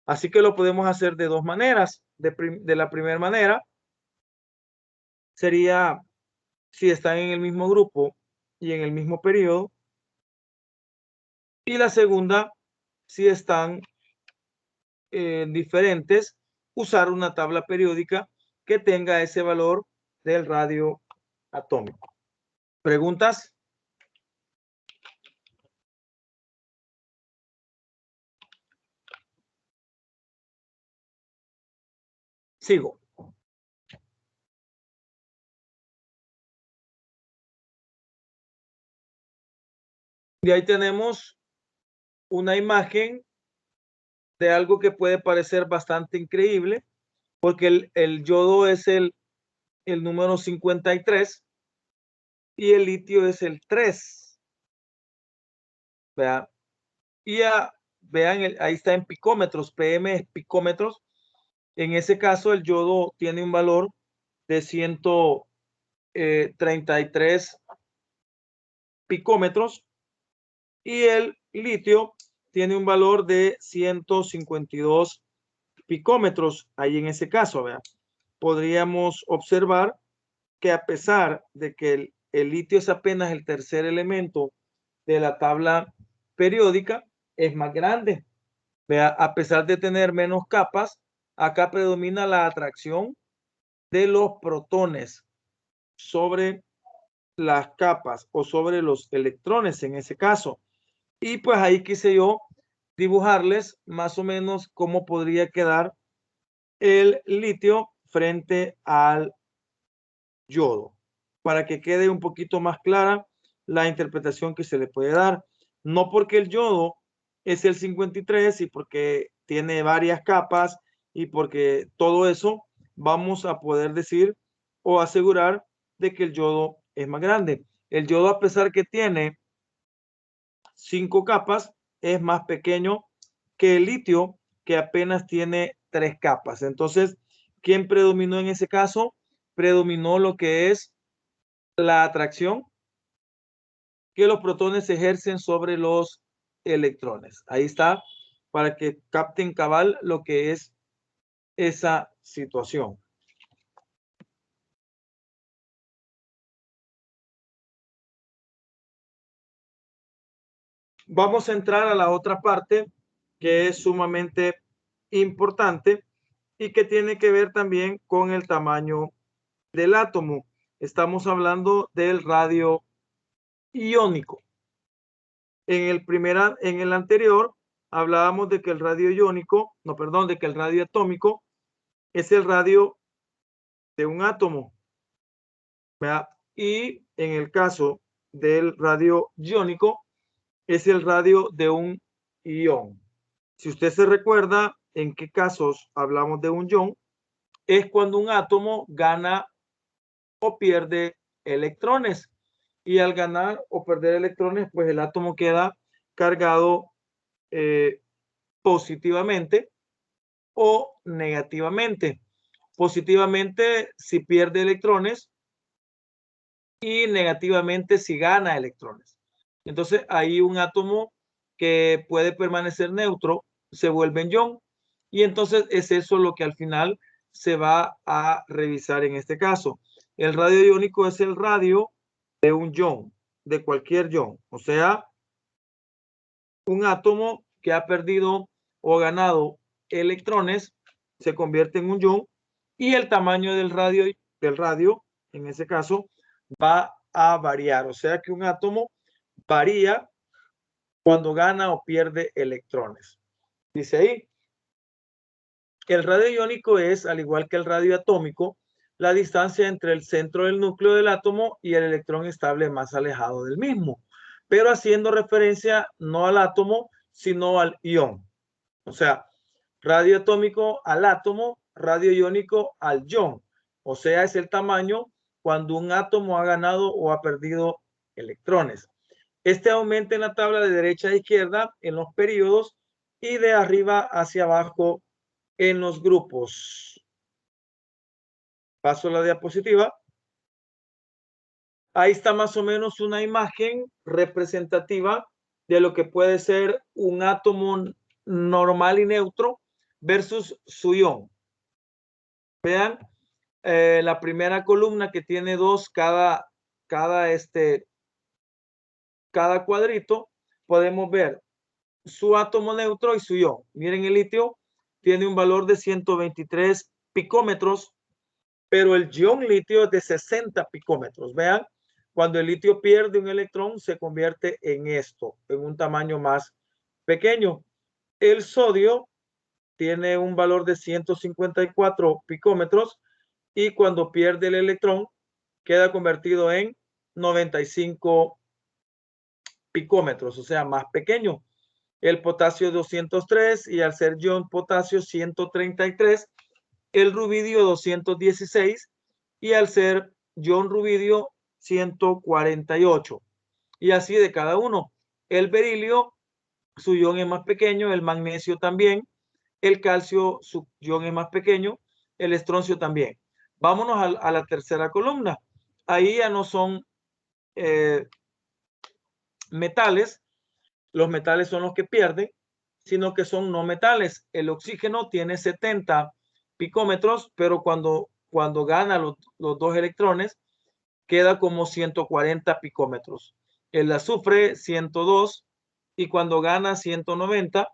Así que lo podemos hacer de dos maneras. De la primera manera sería si están en el mismo grupo y en el mismo periodo. Y la segunda, si están diferentes, usar una tabla periódica que tenga ese valor del radio atómico. ¿Preguntas? Sigo. Y ahí tenemos una imagen de algo que puede parecer bastante increíble, porque el yodo es el número 53 y el litio es el 3. Vean, y vean, ahí está en picómetros, PM es picómetros. En ese caso, el yodo tiene un valor de 133 picómetros y el litio tiene un valor de 152 picómetros. Ahí en ese caso, vean, podríamos observar que a pesar de que el litio es apenas el tercer elemento de la tabla periódica, es más grande. Vea, a pesar de tener menos capas, acá predomina la atracción de los protones sobre las capas o sobre los electrones en ese caso. Y pues ahí quise yo dibujarles más o menos cómo podría quedar el litio frente al yodo, para que quede un poquito más clara la interpretación que se le puede dar. No porque el yodo es el 53 y porque tiene varias capas y porque todo eso vamos a poder decir o asegurar de que el yodo es más grande. El yodo, a pesar que tiene 5 capas, es más pequeño que el litio, que apenas tiene 3 capas. Entonces, ¿quién predominó en ese caso? Predominó lo que es la atracción que los protones ejercen sobre los electrones. Ahí está, para que capten cabal lo que es esa situación. Vamos a entrar a la otra parte que es sumamente importante y que tiene que ver también con el tamaño del átomo. Estamos hablando del radio iónico. En el anterior hablábamos de que el radio iónico, de que el radio atómico es el radio de un átomo. ¿Verdad? Y en el caso del radio iónico es el radio de un ión. Si usted se recuerda en qué casos hablamos de un ión, es cuando un átomo gana o pierde electrones. Y al ganar o perder electrones, pues el átomo queda cargado positivamente o negativamente. Positivamente si pierde electrones y negativamente si gana electrones. Entonces hay un átomo que puede permanecer neutro, se vuelve en ion, y entonces es eso lo que al final se va a revisar en este caso. El radio iónico es el radio de un ion, de cualquier ion, o sea, un átomo que ha perdido o ganado electrones se convierte en un ion y el tamaño del radio, en ese caso, va a variar. O sea que un átomo varía cuando gana o pierde electrones. Dice ahí, el radio iónico es, al igual que el radio atómico, la distancia entre el centro del núcleo del átomo y el electrón estable más alejado del mismo, pero haciendo referencia no al átomo, sino al ion. O sea, radio atómico al átomo, radio iónico al ion. O sea, es el tamaño cuando un átomo ha ganado o ha perdido electrones. Este aumenta en la tabla de derecha a izquierda en los periodos y de arriba hacia abajo en los grupos. Paso a la diapositiva. Ahí está más o menos una imagen representativa de lo que puede ser un átomo normal y neutro versus su ion. Vean la primera columna que tiene dos cada cuadrito. Podemos ver su átomo neutro y su ion. Miren, el litio tiene un valor de 123 picómetros, pero el ion litio es de 60 picómetros. Vean, cuando el litio pierde un electrón, se convierte en esto, en un tamaño más pequeño. El sodio tiene un valor de 154 picómetros y cuando pierde el electrón, queda convertido en 95 picómetros, o sea, más pequeño. El potasio 203 y al ser ion potasio 133, el rubidio 216 y al ser ion rubidio 148. Y así de cada uno. El berilio, su ion es más pequeño, el magnesio también, el calcio, su ion es más pequeño, el estroncio también. Vámonos a la tercera columna. Ahí ya no son metales, los metales son los que pierden, sino que son no metales. El oxígeno tiene 70 picómetros, pero cuando gana los dos electrones, queda como 140 picómetros. El azufre 102 y cuando gana 190,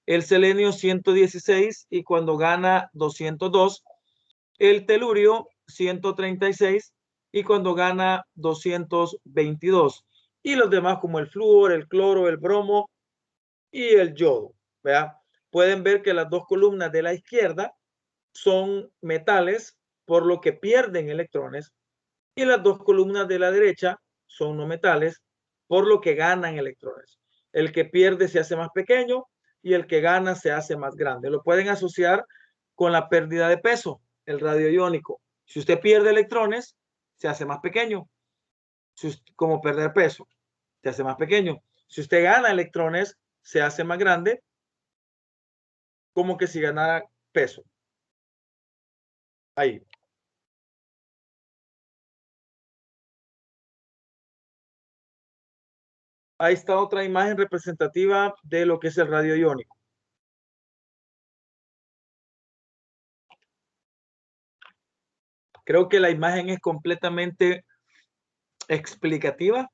el selenio 116 y cuando gana 202, el telurio 136 y cuando gana 222. Y los demás como el flúor, el cloro, el bromo y el yodo. ¿Vea? Pueden ver que las dos columnas de la izquierda son metales, por lo que pierden electrones, y las dos columnas de la derecha son no metales, por lo que ganan electrones. El que pierde se hace más pequeño y el que gana se hace más grande. Lo pueden asociar con la pérdida de peso, el radio iónico. Si usted pierde electrones, se hace más pequeño. Como perder peso, se hace más pequeño. Si usted gana electrones, se hace más grande, como que si ganara peso. Ahí. Ahí está otra imagen representativa de lo que es el radio iónico. Creo que la imagen es completamente explicativa,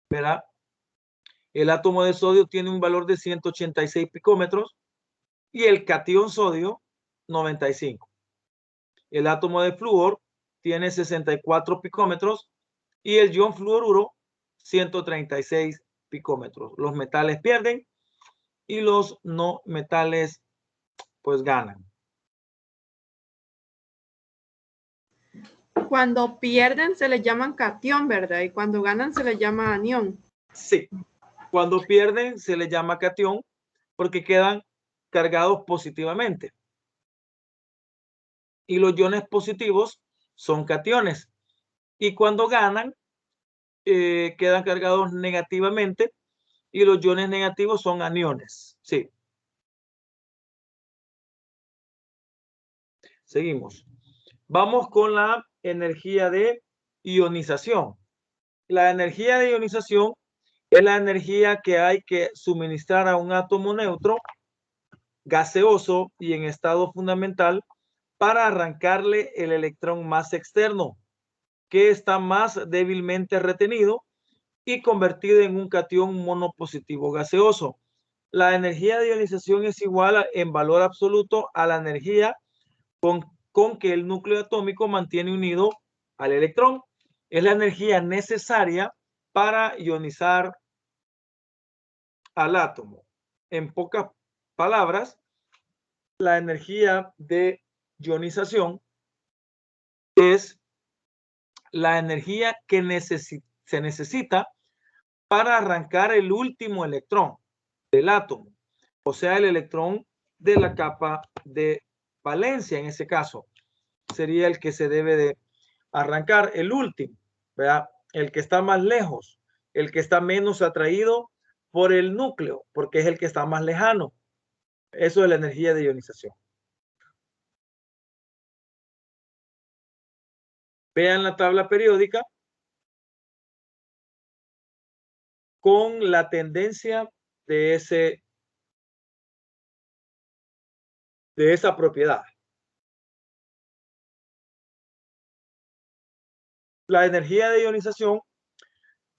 ¿verdad? El átomo de sodio tiene un valor de 186 picómetros y el catión sodio 95. El átomo de flúor tiene 64 picómetros y el ion fluoruro 136 picómetros. Los metales pierden y los no metales pues ganan. Cuando pierden se les llaman catión, ¿verdad? Y cuando ganan se les llama anión. Sí, cuando pierden se les llama catión porque quedan cargados positivamente. Y los iones positivos son cationes. Y cuando ganan, quedan cargados negativamente y los iones negativos son aniones. Sí. Seguimos. Vamos con la energía de ionización. La energía de ionización es la energía que hay que suministrar a un átomo neutro, gaseoso y en estado fundamental para arrancarle el electrón más externo, que está más débilmente retenido y convertido en un catión monopositivo gaseoso. La energía de ionización es igual en valor absoluto a la energía con que el núcleo atómico mantiene unido al electrón. Es la energía necesaria para ionizar al átomo. En pocas palabras, la energía de ionización es la energía que se necesita para arrancar el último electrón del átomo, o sea, el electrón de la capa de valencia. En ese caso sería el que se debe de arrancar, el último, ¿verdad? El que está más lejos, el que está menos atraído por el núcleo, porque es el que está más lejano. Eso es la energía de ionización. Vean la tabla periódica con la tendencia de esa propiedad. La energía de ionización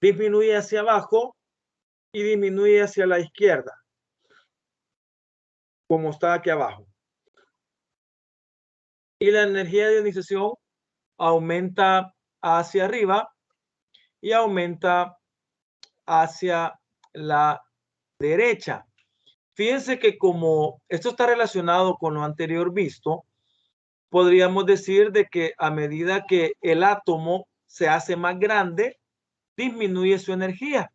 disminuye hacia abajo y disminuye hacia la izquierda, como está aquí abajo. Y la energía de ionización aumenta hacia arriba y aumenta hacia la derecha. Fíjense que como esto está relacionado con lo anterior visto, podríamos decir de que a medida que el átomo se hace más grande, disminuye su energía.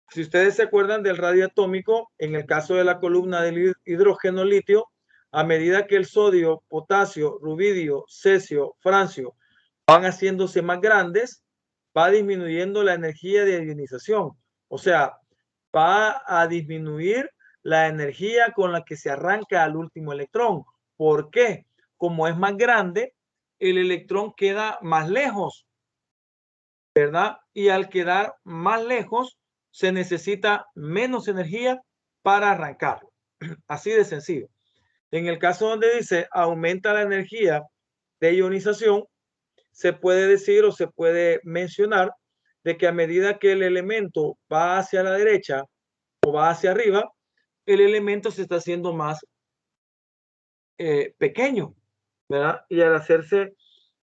Si ustedes se acuerdan del radio atómico, en el caso de la columna del hidrógeno litio, a medida que el sodio, potasio, rubidio, cesio, francio van haciéndose más grandes, va disminuyendo la energía de ionización. O sea, va a disminuir la energía con la que se arranca al último electrón. ¿Por qué? Como es más grande, el electrón queda más lejos, ¿verdad? Y al quedar más lejos, se necesita menos energía para arrancarlo. Así de sencillo. En el caso donde dice aumenta la energía de ionización, se puede decir o se puede mencionar de que a medida que el elemento va hacia la derecha o va hacia arriba, el elemento se está haciendo más pequeño, ¿verdad? Y al hacerse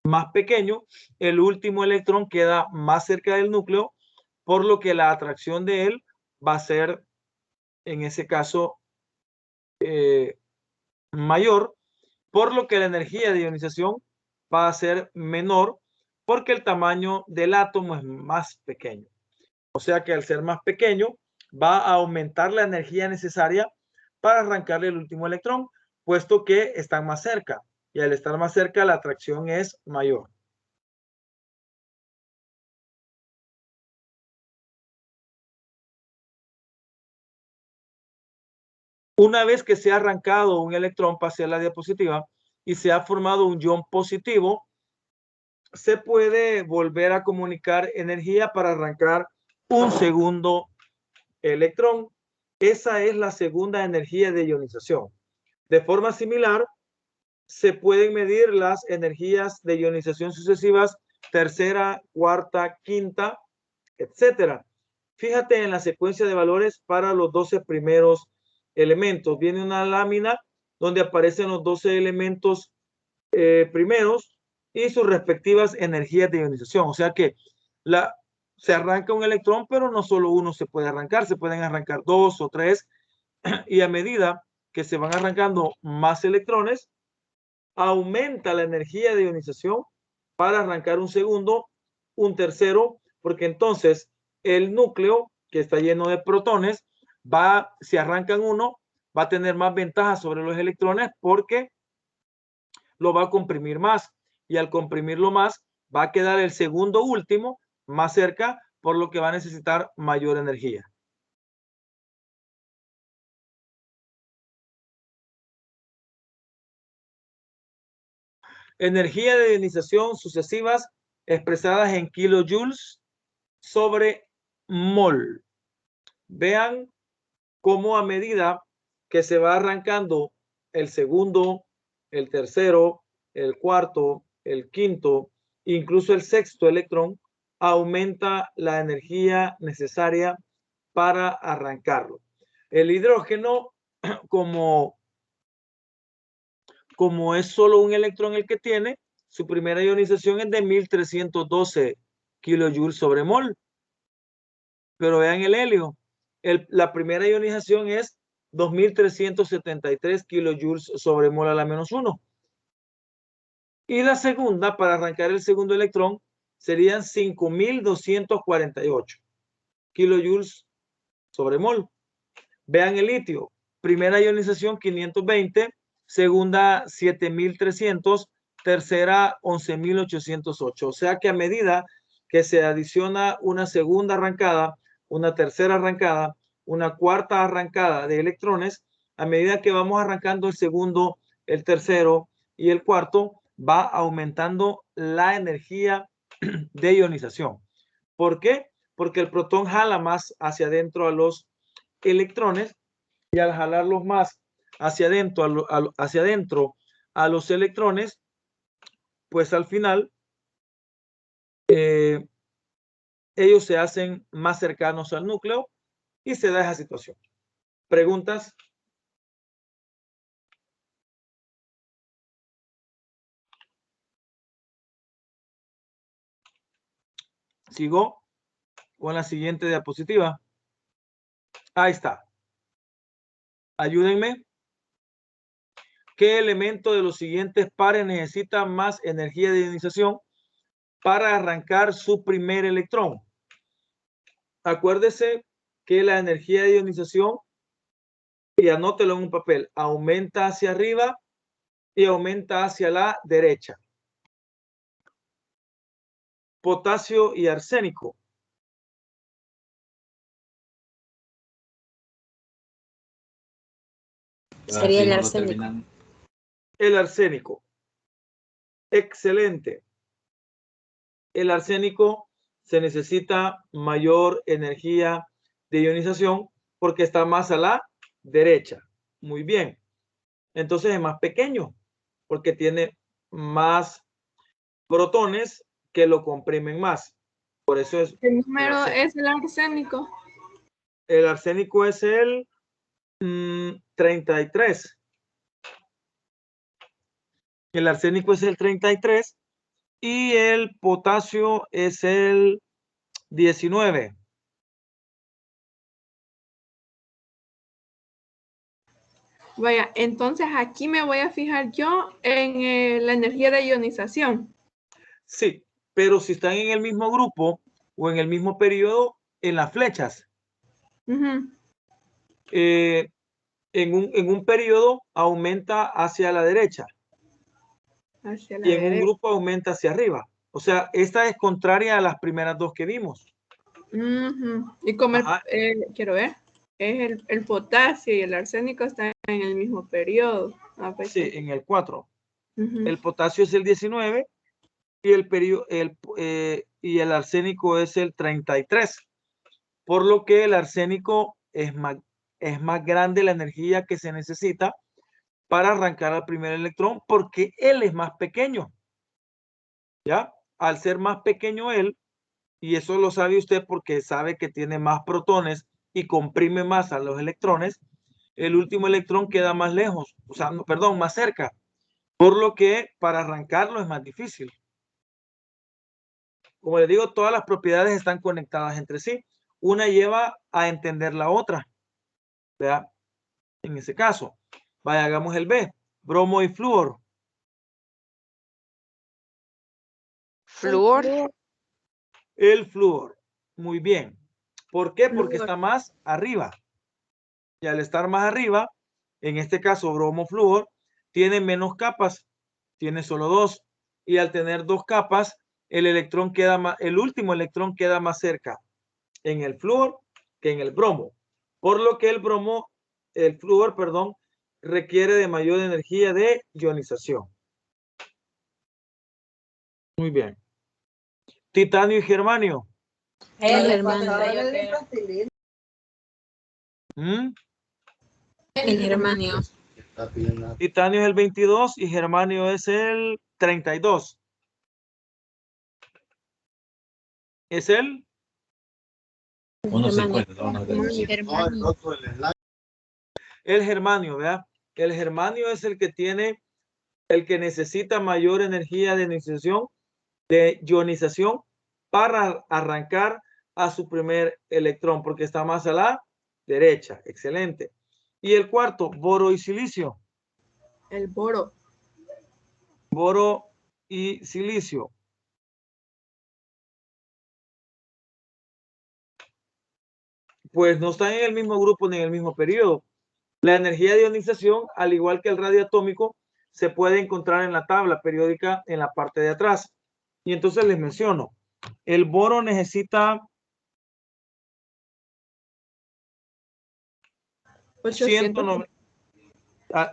más pequeño, el último electrón queda más cerca del núcleo, por lo que la atracción de él va a ser, en ese caso, mayor, por lo que la energía de ionización va a ser menor, porque el tamaño del átomo es más pequeño. O sea que al ser más pequeño, va a aumentar la energía necesaria para arrancarle el último electrón, puesto que están más cerca. Y al estar más cerca, la atracción es mayor. Una vez que se ha arrancado un electrón, pase a la diapositiva, y se ha formado un ion positivo, se puede volver a comunicar energía para arrancar un segundo electrón. Esa es la segunda energía de ionización. De forma similar, se pueden medir las energías de ionización sucesivas, tercera, cuarta, quinta, etcétera. Fíjate en la secuencia de valores para los 12 primeros elementos. Viene una lámina donde aparecen los 12 elementos primeros y sus respectivas energías de ionización. O sea que se arranca un electrón, pero no solo uno se puede arrancar, se pueden arrancar 2 o 3, y a medida que se van arrancando más electrones, aumenta la energía de ionización para arrancar un segundo, un tercero, porque entonces el núcleo que está lleno de protones si arrancan uno, va a tener más ventaja sobre los electrones porque lo va a comprimir más, y al comprimirlo más va a quedar el segundo último más cerca, por lo que va a necesitar mayor energía. Energía de ionización sucesivas expresadas en kilojoules sobre mol. Vean cómo a medida que se va arrancando el segundo, el tercero, el cuarto, el quinto, incluso el sexto electrón, aumenta la energía necesaria para arrancarlo. El hidrógeno, como es solo un electrón el que tiene, su primera ionización es de 1312 kilojoules sobre mol. Pero vean el helio, La primera ionización es 2373 kilojoules sobre mol a la menos 1. Y la segunda, para arrancar el segundo electrón, serían 5248 kilojoules sobre mol. Vean el litio. Primera ionización 520, segunda 7300, tercera 11808. O sea que a medida que se adiciona una segunda arrancada, una tercera arrancada, una cuarta arrancada de electrones, a medida que vamos arrancando el segundo, el tercero y el cuarto, va aumentando la energía de ionización. ¿Por qué? Porque el protón jala más hacia adentro a los electrones y al jalarlos más hacia adentro, a los electrones, pues al final ellos se hacen más cercanos al núcleo y se da esa situación. ¿Preguntas? Sigo con la siguiente diapositiva. Ahí está. Ayúdenme. ¿Qué elemento de los siguientes pares necesita más energía de ionización para arrancar su primer electrón? Acuérdese que la energía de ionización, y anótelo en un papel, aumenta hacia arriba y aumenta hacia la derecha. Potasio y arsénico. Sería el arsénico. El arsénico. Excelente. El arsénico se necesita mayor energía de ionización porque está más a la derecha. Muy bien. Entonces es más pequeño porque tiene más protones que lo comprimen más. Por eso es... El número es el arsénico. El arsénico es el 33. El arsénico es el 33 y el potasio es el 19. Vaya, entonces aquí me voy a fijar yo en la energía de ionización. Sí, pero si están en el mismo grupo o en el mismo periodo, en las flechas. En un periodo aumenta hacia la derecha. Hacia la Y en un derecha. grupo aumenta hacia arriba. O sea, esta es contraria a las primeras dos que vimos. Y como quiero ver, es el potasio y el arsénico están en el mismo periodo. Pues sí, en el 4. Uh-huh. El potasio es el 19 y el arsénico es el 33. Por lo que el arsénico es más grande la energía que se necesita para arrancar al primer electrón porque él es más pequeño. ¿Ya? Al ser más pequeño él, y eso lo sabe usted porque sabe que tiene más protones y comprime más a los electrones, el último electrón queda más lejos, o sea, no, perdón, más cerca, por lo que para arrancarlo es más difícil. Como les digo, todas las propiedades están conectadas entre sí. Una lleva a entender la otra. ¿Vea? En ese caso, vaya, hagamos el B, bromo y flúor. Flúor. El flúor. Muy bien. ¿Por qué? Porque está más arriba. Y al estar más arriba, en este caso bromo flúor, tiene menos capas. Tiene solo 2. Y al tener 2 capas, el último electrón queda más cerca en el flúor que en el bromo. Por lo que el flúor, perdón, requiere de mayor energía de ionización. Muy bien. Titanio y germanio. El germanio. El germanio. Titanio es el 22 y germanio es el 32. ¿Es él? 1.50. El germanio, ¿verdad? El germanio es el que necesita mayor energía de ionización para arrancar a su primer electrón, porque está más a la derecha. Excelente. Y el cuarto, boro y silicio. El boro. Boro y silicio. Pues no están en el mismo grupo ni en el mismo periodo. La energía de ionización, al igual que el radio atómico, se puede encontrar en la tabla periódica en la parte de atrás. Y entonces les menciono, el boro necesita 800.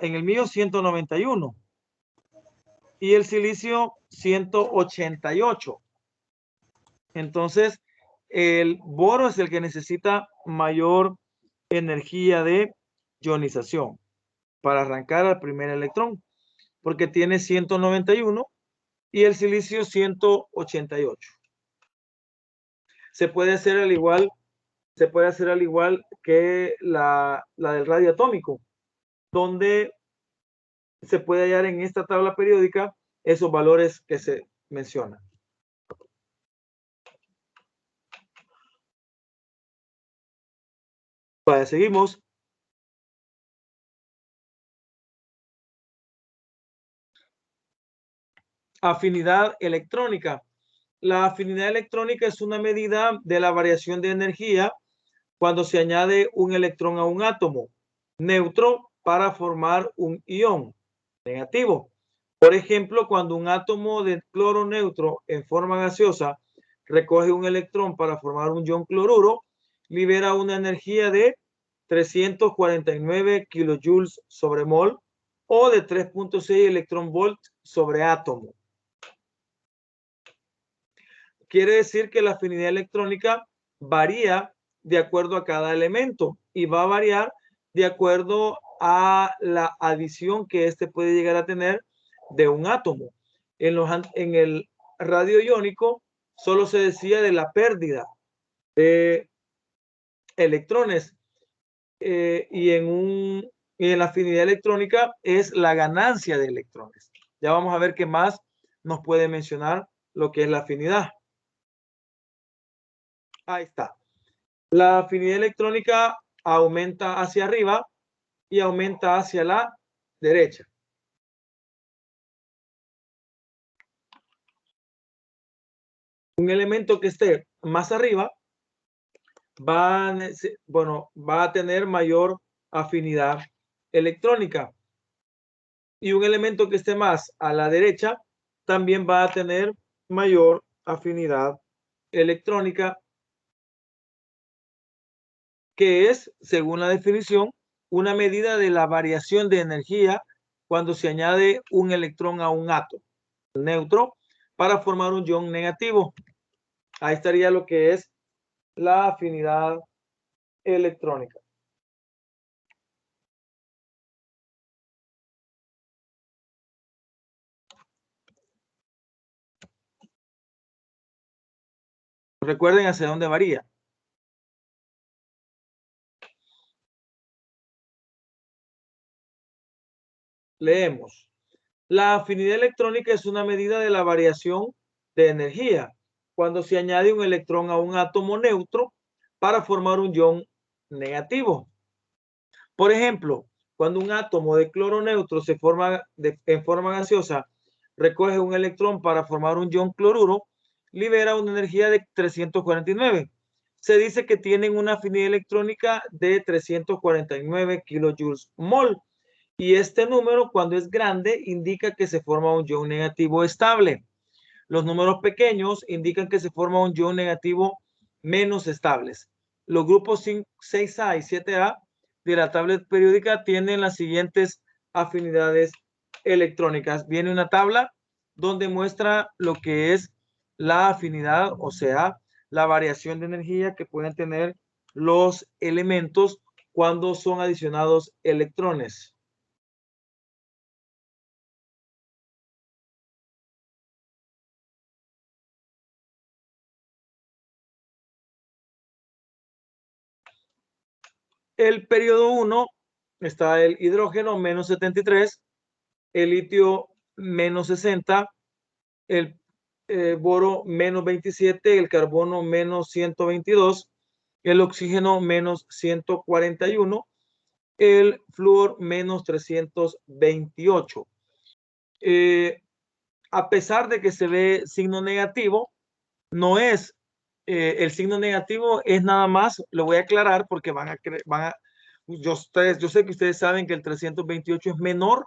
en el mío 191 y el silicio 188. Entonces, el boro es el que necesita mayor energía de ionización para arrancar al primer electrón, porque tiene 191 y el silicio 188. Se puede hacer al igual que la del radio atómico, donde se puede hallar en esta tabla periódica esos valores que se mencionan. Vale, seguimos. Afinidad electrónica. La afinidad electrónica es una medida de la variación de energía cuando se añade un electrón a un átomo neutro para formar un ion negativo. Por ejemplo, cuando un átomo de cloro neutro en forma gaseosa recoge un electrón para formar un ion cloruro, libera una energía de 349 kilojoules sobre mol o de 3.6 electronvolt sobre átomo. Quiere decir que la afinidad electrónica varía de acuerdo a cada elemento y va a variar de acuerdo a la adición que éste puede llegar a tener de un átomo. En el radio iónico solo se decía de la pérdida de electrones y en la afinidad electrónica es la ganancia de electrones. Ya vamos a ver qué más nos puede mencionar lo que es la afinidad. Ahí está. La afinidad electrónica aumenta hacia arriba y aumenta hacia la derecha. Un elemento que esté más arriba va a tener mayor afinidad electrónica. Y un elemento que esté más a la derecha también va a tener mayor afinidad electrónica, que es, según la definición, una medida de la variación de energía cuando se añade un electrón a un átomo neutro para formar un ion negativo. Ahí estaría lo que es la afinidad electrónica. Recuerden hacia dónde varía. Leemos. La afinidad electrónica es una medida de la variación de energía cuando se añade un electrón a un átomo neutro para formar un ion negativo. Por ejemplo, cuando un átomo de cloro neutro se forma en forma gaseosa, recoge un electrón para formar un ion cloruro, libera una energía de 349. Se dice que tienen una afinidad electrónica de 349 kilojoules mol. Y este número, cuando es grande, indica que se forma un ion negativo estable. Los números pequeños indican que se forma un ion negativo menos estables. Los grupos 6A y 7A de la tabla periódica tienen las siguientes afinidades electrónicas. Viene una tabla donde muestra lo que es la afinidad, o sea, la variación de energía que pueden tener los elementos cuando son adicionados electrones. El periodo 1 está el hidrógeno menos 73, el litio menos 60, el boro menos 27, el carbono menos 122 el oxígeno menos 141, el flúor menos 328. A pesar de que se ve signo negativo, no es, el signo negativo es nada más, lo voy a aclarar porque yo sé que ustedes saben que el 328 es menor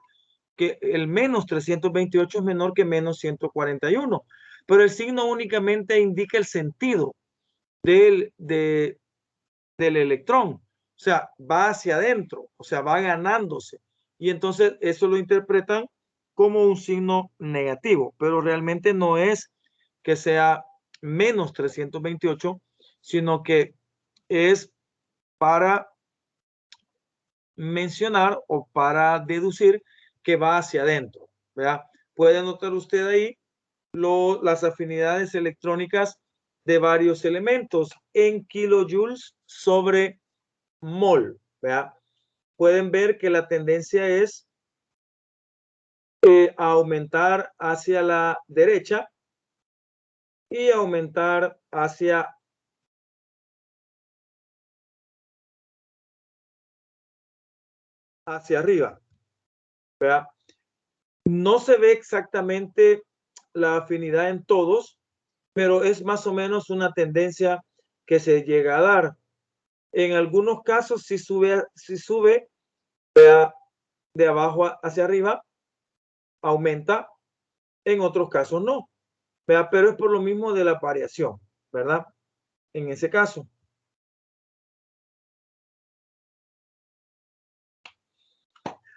que el menos 328 es menor que menos 141, pero el signo únicamente indica el sentido del electrón, o sea, va hacia adentro, o sea, va ganándose, y entonces eso lo interpretan como un signo negativo, pero realmente no es que sea menos 328, sino que es para mencionar o para deducir que va hacia adentro, ¿verdad? Puede notar usted ahí las afinidades electrónicas de varios elementos en kilojoules sobre mol, ¿verdad? Pueden ver que la tendencia es a aumentar hacia la derecha y aumentar hacia arriba, ¿verdad? No se ve exactamente la afinidad en todos, pero es más o menos una tendencia que se llega a dar. En algunos casos si sube de abajo hacia arriba, aumenta, en otros casos no, ¿verdad? Pero es por lo mismo de la variación, ¿verdad? En ese caso.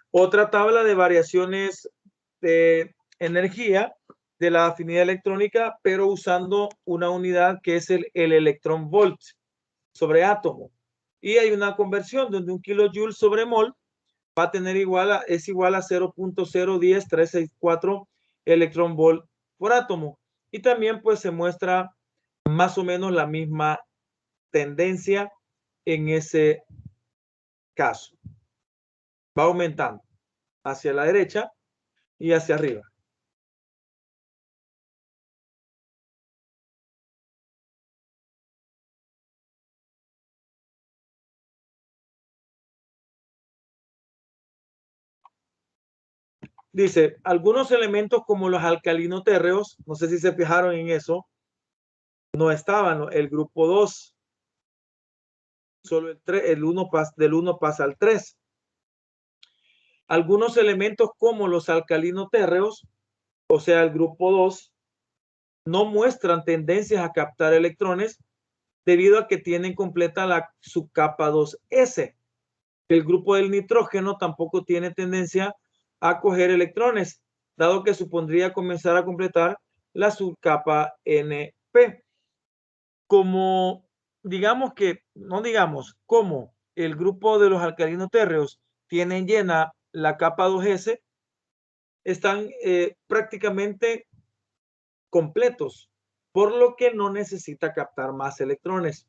Otra tabla de variaciones de energía de la afinidad electrónica, pero usando una unidad que es el electrón volt sobre átomo. Y hay una conversión donde un kilojoule sobre mol va a tener es igual a 0.010364 electrón volt por átomo. Y también pues se muestra más o menos la misma tendencia en ese caso. Va aumentando hacia la derecha y hacia arriba. Dice, algunos elementos como los alcalino-térreos, no sé si se fijaron en eso, no estaban, ¿no? El grupo 2, solo el 3, del 1 pasa al 3. Algunos elementos como los alcalino-térreos, o sea, el grupo 2, no muestran tendencias a captar electrones debido a que tienen completa su capa 2s. El grupo del nitrógeno tampoco tiene tendencia a coger electrones, dado que supondría comenzar a completar la subcapa NP. Como como el grupo de los alcalinos térreos tienen llena la capa 2s, están prácticamente completos, por lo que no necesita captar más electrones,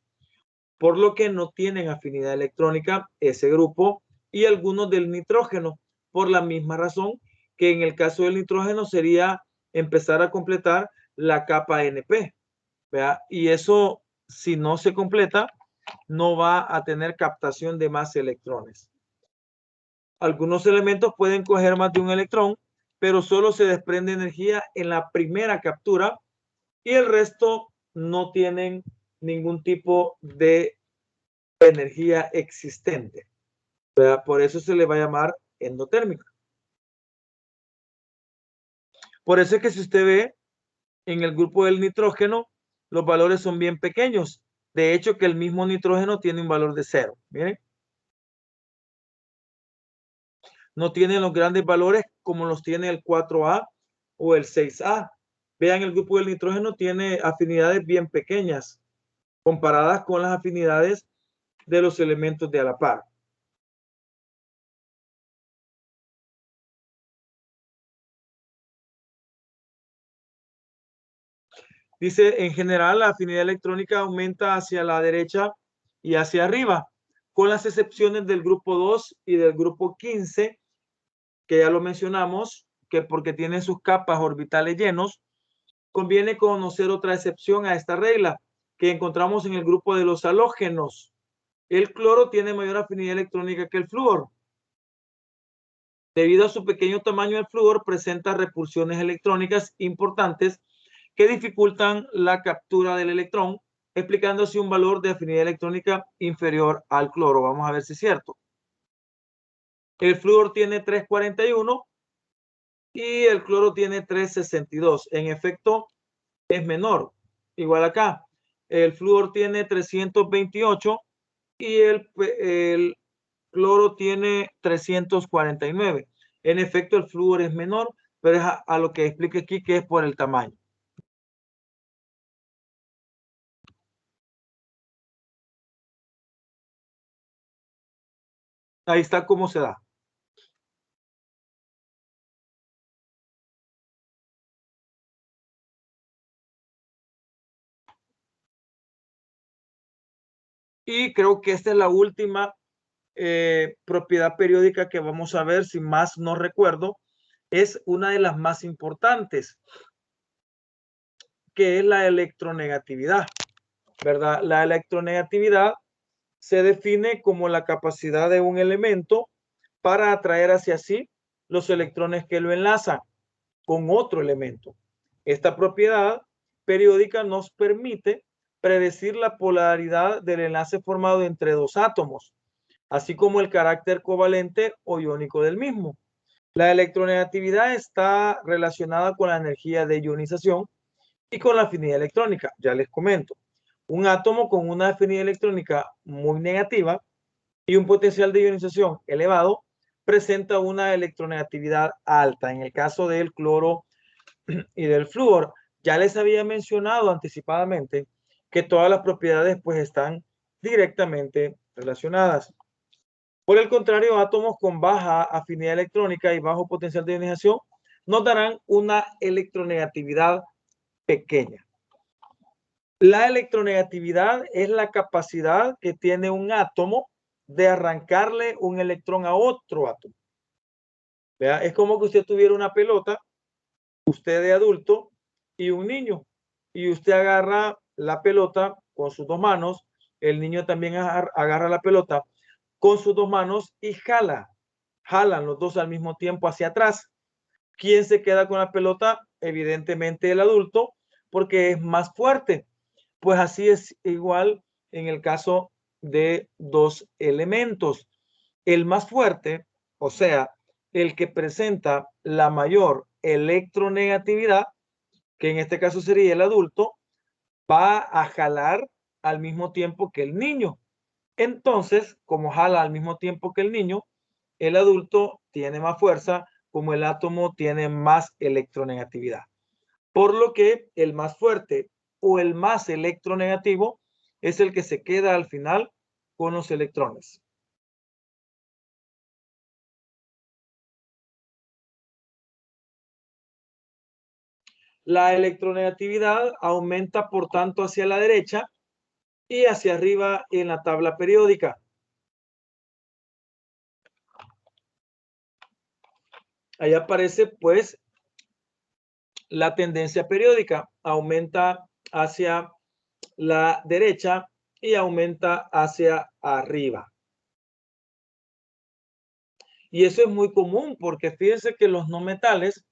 por lo que no tienen afinidad electrónica ese grupo, y algunos del nitrógeno, por la misma razón que en el caso del nitrógeno sería empezar a completar la capa NP, ¿verdad? Y eso, si no se completa, no va a tener captación de más electrones. Algunos elementos pueden coger más de un electrón, pero solo se desprende energía en la primera captura y el resto no tienen ningún tipo de energía existente, ¿verdad? Por eso se le va a llamar endotérmica. Por eso es que si usted ve en el grupo del nitrógeno, los valores son bien pequeños. De hecho, que el mismo nitrógeno tiene un valor de 0. Miren. No tiene los grandes valores como los tiene el 4A o el 6A. Vean, el grupo del nitrógeno tiene afinidades bien pequeñas comparadas con las afinidades de los elementos de a la par. Dice, en general, la afinidad electrónica aumenta hacia la derecha y hacia arriba, con las excepciones del grupo 2 y del grupo 15, que ya lo mencionamos, que porque tienen sus capas orbitales llenos. Conviene conocer otra excepción a esta regla, que encontramos en el grupo de los halógenos. El cloro tiene mayor afinidad electrónica que el flúor. Debido a su pequeño tamaño, el flúor presenta repulsiones electrónicas importantes que dificultan la captura del electrón, explicando así un valor de afinidad electrónica inferior al cloro. Vamos a ver si es cierto. El flúor tiene 341 y el cloro tiene 362. En efecto, es menor. Igual acá. El flúor tiene 328 y el cloro tiene 349. En efecto, el flúor es menor, pero es a lo que explique aquí, que es por el tamaño. Ahí está cómo se da. Y creo que esta es la última propiedad periódica que vamos a ver, si más no recuerdo, es una de las más importantes, que es la electronegatividad, ¿verdad? La electronegatividad se define como la capacidad de un elemento para atraer hacia sí los electrones que lo enlazan con otro elemento. Esta propiedad periódica nos permite predecir la polaridad del enlace formado entre dos átomos, así como el carácter covalente o iónico del mismo. La electronegatividad está relacionada con la energía de ionización y con la afinidad electrónica. Ya les comento. Un átomo con una afinidad electrónica muy negativa y un potencial de ionización elevado presenta una electronegatividad alta. En el caso del cloro y del flúor, ya les había mencionado anticipadamente que todas las propiedades pues están directamente relacionadas. Por el contrario, átomos con baja afinidad electrónica y bajo potencial de ionización nos darán una electronegatividad pequeña. La electronegatividad es la capacidad que tiene un átomo de arrancarle un electrón a otro átomo. ¿Vea? Es como que usted tuviera una pelota, usted de adulto y un niño, y usted agarra la pelota con sus dos manos, el niño también agarra la pelota con sus dos manos y jalan los dos al mismo tiempo hacia atrás. ¿Quién se queda con la pelota? Evidentemente el adulto, porque es más fuerte. Pues así es igual en el caso de dos elementos. El más fuerte, o sea, el que presenta la mayor electronegatividad, que en este caso sería el adulto, va a jalar al mismo tiempo que el niño. Entonces, como jala al mismo tiempo que el niño, el adulto tiene más fuerza, como el átomo tiene más electronegatividad. Por lo que el más fuerte o el más electronegativo es el que se queda al final con los electrones. La electronegatividad aumenta, por tanto, hacia la derecha y hacia arriba en la tabla periódica. Ahí aparece, pues, la tendencia periódica. Aumenta hacia la derecha y aumenta hacia arriba. Y eso es muy común porque fíjense que los no metales,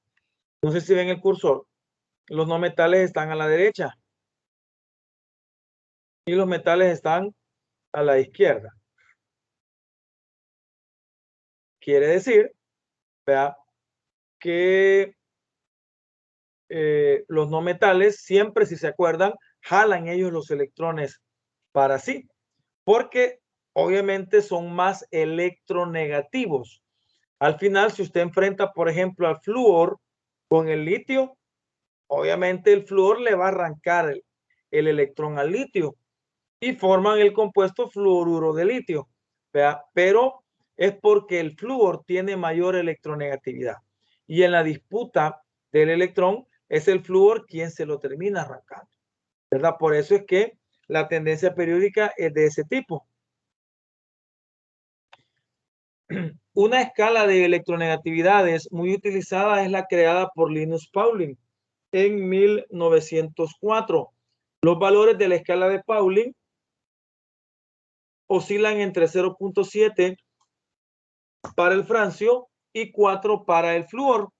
no sé si ven el cursor, los no metales están a la derecha y los metales están a la izquierda. Quiere decir, vea, que los no metales siempre, si se acuerdan, jalan ellos los electrones para sí, porque obviamente son más electronegativos. Al final, si usted enfrenta, por ejemplo, al flúor con el litio, obviamente el flúor le va a arrancar el electrón al litio y forman el compuesto fluoruro de litio. ¿Vea? Pero es porque el flúor tiene mayor electronegatividad. Y en la disputa del electrón es el flúor quien se lo termina arrancando. ¿Verdad? Por eso es que la tendencia periódica es de ese tipo. Una escala de electronegatividades muy utilizada es la creada por Linus Pauling en 1904. Los valores de la escala de Pauling oscilan entre 0.7 para el francio y 4 para el flúor.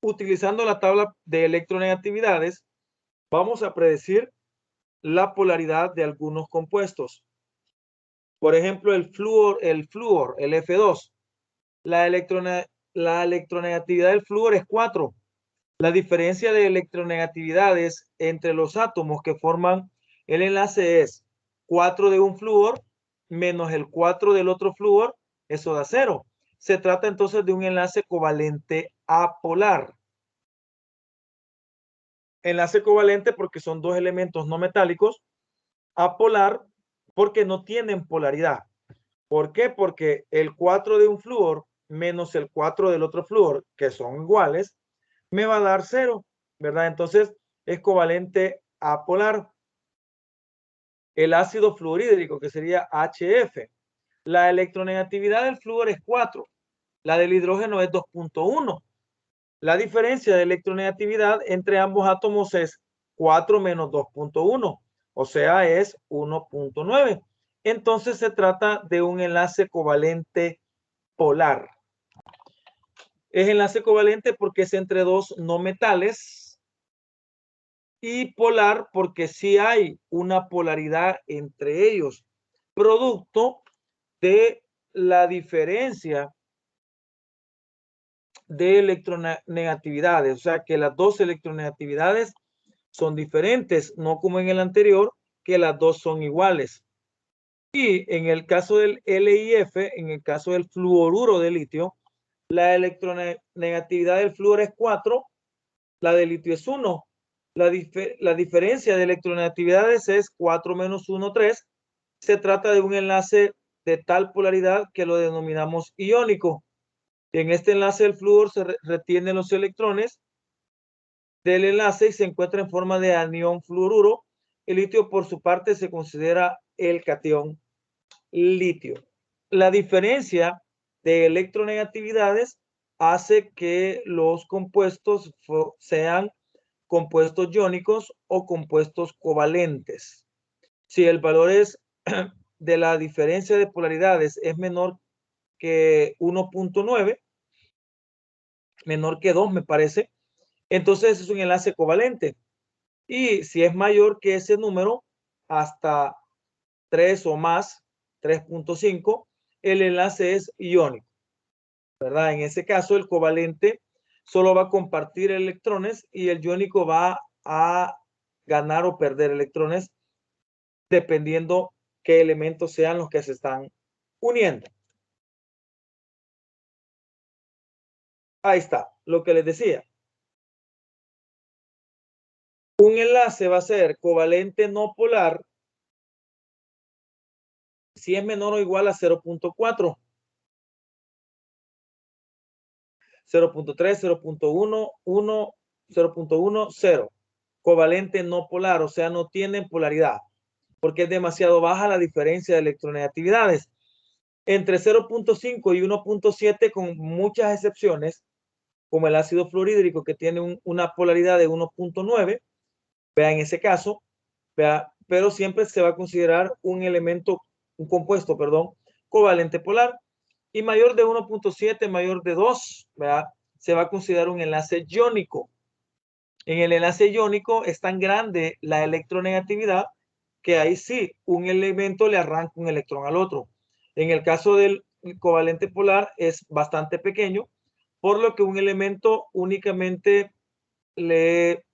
Utilizando la tabla de electronegatividades, vamos a predecir la polaridad de algunos compuestos. Por ejemplo, el flúor, el F2. La electronegatividad del flúor es 4. La diferencia de electronegatividades entre los átomos que forman el enlace es 4 de un flúor menos el 4 del otro flúor, eso da 0. Se trata entonces de un enlace covalente apolar. Enlace covalente porque son dos elementos no metálicos. Apolar porque no tienen polaridad. ¿Por qué? Porque el 4 de un flúor menos el 4 del otro flúor, que son iguales, me va a dar 0, ¿verdad? Entonces es covalente apolar. El ácido fluorhídrico, que sería HF. La electronegatividad del flúor es 4. La del hidrógeno es 2.1. La diferencia de electronegatividad entre ambos átomos es 4 menos 2.1, o sea, es 1.9. Entonces se trata de un enlace covalente polar. Es enlace covalente porque es entre dos no metales y polar porque sí hay una polaridad entre ellos, producto de la diferencia de electronegatividades, o sea que las dos electronegatividades son diferentes, no como en el anterior, que las dos son iguales. Y en el caso del LiF, en el caso del fluoruro de litio, la electronegatividad del flúor es 4, la del litio es 1. La diferencia de electronegatividades es 4 menos 1, 3. Se trata de un enlace de tal polaridad que lo denominamos iónico. En este enlace del flúor se retienen los electrones del enlace y se encuentra en forma de anión fluoruro. El litio, por su parte, se considera el catión litio. La diferencia de electronegatividades hace que los compuestos sean compuestos iónicos o compuestos covalentes. Si el valor es de la diferencia de polaridades es menor que 1.9, menor que 2 me parece, entonces es un enlace covalente. Y si es mayor que ese número, hasta 3 o más, 3.5, el enlace es iónico, ¿verdad? En ese caso, el covalente solo va a compartir electrones y el iónico va a ganar o perder electrones dependiendo qué elementos sean los que se están uniendo. Ahí está, lo que les decía. Un enlace va a ser covalente no polar si es menor o igual a 0.4. 0.3, 0.1, 1, 0.1, 0. Covalente no polar, o sea, no tienen polaridad, porque es demasiado baja la diferencia de electronegatividades. Entre 0.5 y 1.7, con muchas excepciones, como el ácido fluorhídrico, que tiene una polaridad de 1.9, vea en ese caso, vea, pero siempre se va a considerar un elemento, un compuesto, perdón, covalente polar. Y mayor de 1.7, mayor de 2, ¿verdad? Se va a considerar un enlace iónico. En el enlace iónico es tan grande la electronegatividad que ahí sí, un elemento le arranca un electrón al otro. En el caso del covalente polar es bastante pequeño, por lo que un elemento únicamente le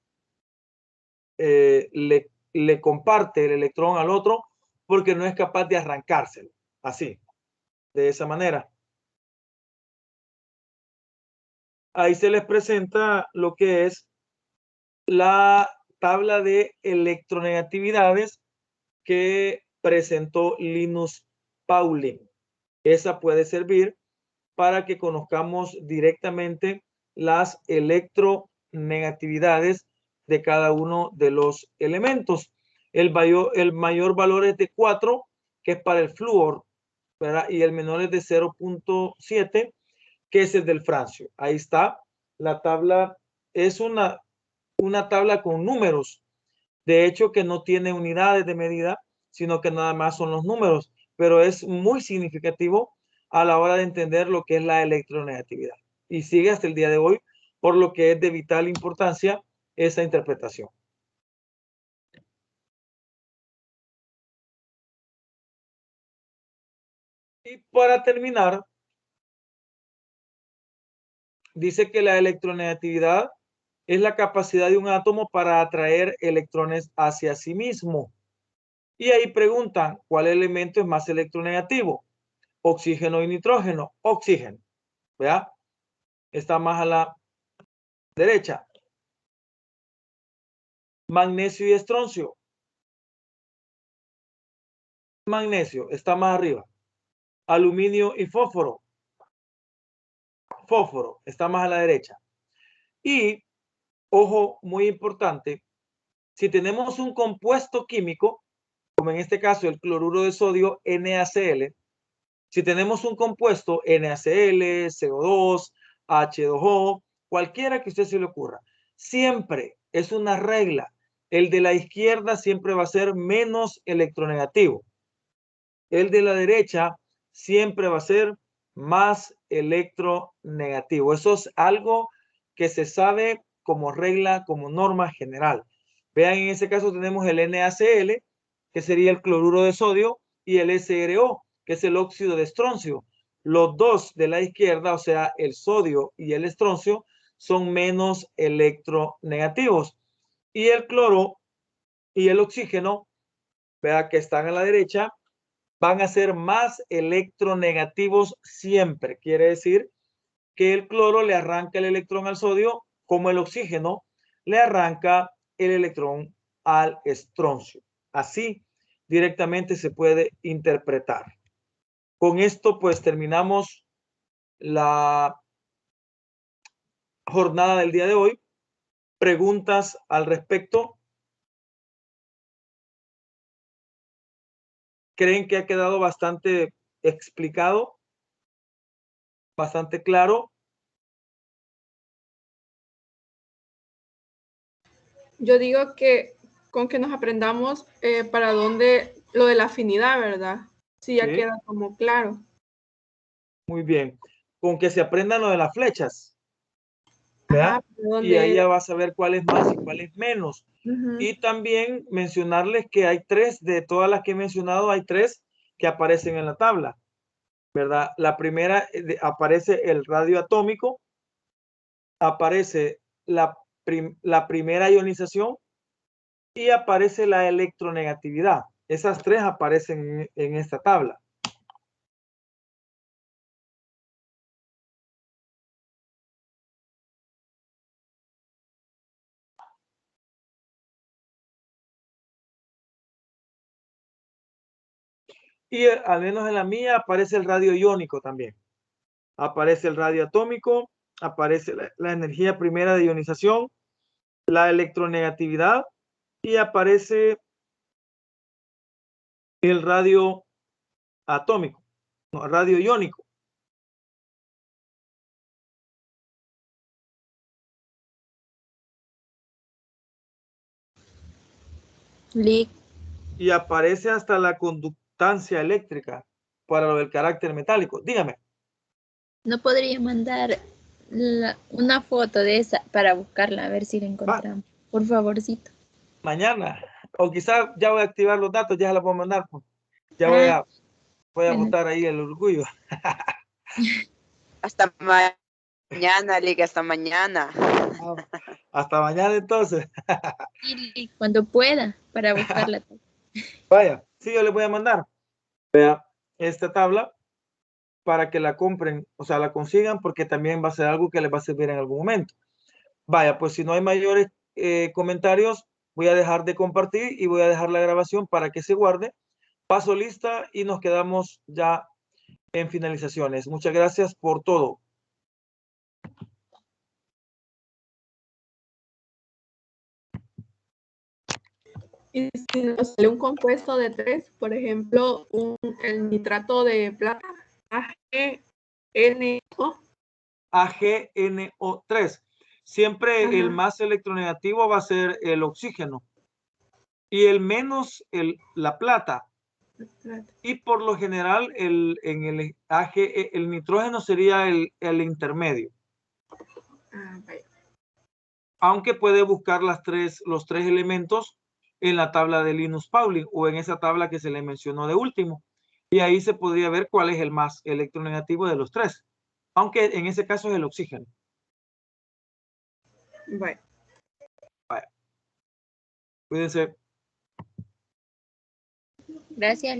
comparte el electrón al otro porque no es capaz de arrancárselo. Así, de esa manera. Ahí se les presenta lo que es la tabla de electronegatividades que presentó Linus Pauling. Esa puede servir para que conozcamos directamente las electronegatividades de cada uno de los elementos. El mayor valor es de 4, que es para el flúor, ¿verdad? Y el menor es de 0.7, que es el del francio. Ahí está la tabla. Es una tabla con números De hecho, que no tiene unidades de medida, sino que nada más son los números, pero es muy significativo a la hora de entender lo que es la electronegatividad. Y sigue hasta el día de hoy, por lo que es de vital importancia esa interpretación. Y para terminar, dice que la electronegatividad es la capacidad de un átomo para atraer electrones hacia sí mismo. Y ahí preguntan, ¿cuál elemento es más electronegativo? Oxígeno y nitrógeno. Oxígeno, ¿vea? Está más a la derecha. Magnesio y estroncio. Magnesio está más arriba. Aluminio y fósforo. Fósforo está más a la derecha. Y, ojo, muy importante, si tenemos un compuesto químico, como en este caso el cloruro de sodio NaCl, si tenemos un compuesto NaCl, CO2, H2O, cualquiera que a usted se le ocurra, siempre es una regla. El de la izquierda siempre va a ser menos electronegativo. El de la derecha siempre va a ser más electronegativo. Eso es algo que se sabe como regla, como norma general. Vean, en ese caso tenemos el NaCl, que sería el cloruro de sodio, y el SRO, que es el óxido de estroncio. Los dos de la izquierda, o sea, el sodio y el estroncio, son menos electronegativos. Y el cloro y el oxígeno, vea que están a la derecha, van a ser más electronegativos siempre. Quiere decir que el cloro le arranca el electrón al sodio, como el oxígeno le arranca el electrón al estroncio. Así directamente se puede interpretar. Con esto pues terminamos la jornada del día de hoy. ¿Preguntas al respecto? ¿Creen que ha quedado bastante explicado? ¿Bastante claro? Yo digo que con que nos aprendamos para dónde, lo de la afinidad, ¿verdad? Sí, ya Sí. queda como claro. Muy bien. Con que se aprendan lo de las flechas. Ajá, Y ahí ya vas a ver cuál es más y cuál es menos. Uh-huh. Y también mencionarles que hay 3, de todas las que he mencionado, hay 3 que aparecen en la tabla, ¿verdad? La primera aparece el radio atómico, aparece la primera ionización y aparece la electronegatividad. Esas 3 aparecen en esta tabla. Y al menos en la mía aparece el radio iónico también. Aparece el radio atómico, aparece la energía primera de ionización, la electronegatividad y aparece el radio atómico, no, radio iónico. Y aparece hasta la conductancia eléctrica para lo del carácter metálico. Dígame. ¿No podría mandar una foto de esa para buscarla, a ver si la encontramos? Por favorcito. Mañana. O quizás ya voy a activar los datos, ya se la puedo mandar. Pues. Ya voy a botar ahí el orgullo. Hasta mañana, Liga, hasta mañana. Hasta mañana entonces. Sí, cuando pueda, para buscarla. Vaya, sí, yo les voy a mandar. Vea esta tabla para que la compren, o sea, la consigan, porque también va a ser algo que les va a servir en algún momento. Vaya, pues si no hay mayores comentarios, voy a dejar de compartir y voy a dejar la grabación para que se guarde. Paso lista y nos quedamos ya en finalizaciones. Muchas gracias por todo. Y si nos sale un compuesto de 3, por ejemplo, el nitrato de plata, AgNO. AgNO3. Siempre el más electronegativo va a ser el oxígeno. y el menos la plata. Plata. Y por lo general en el AgE el nitrógeno sería el intermedio. Ah, vaya. Aunque puede buscar los tres elementos en la tabla de Linus Pauling o en esa tabla que se le mencionó de último. Y ahí se podría ver cuál es el más electronegativo de los tres. Aunque en ese caso es el oxígeno. Vaya. Cuídense. Gracias,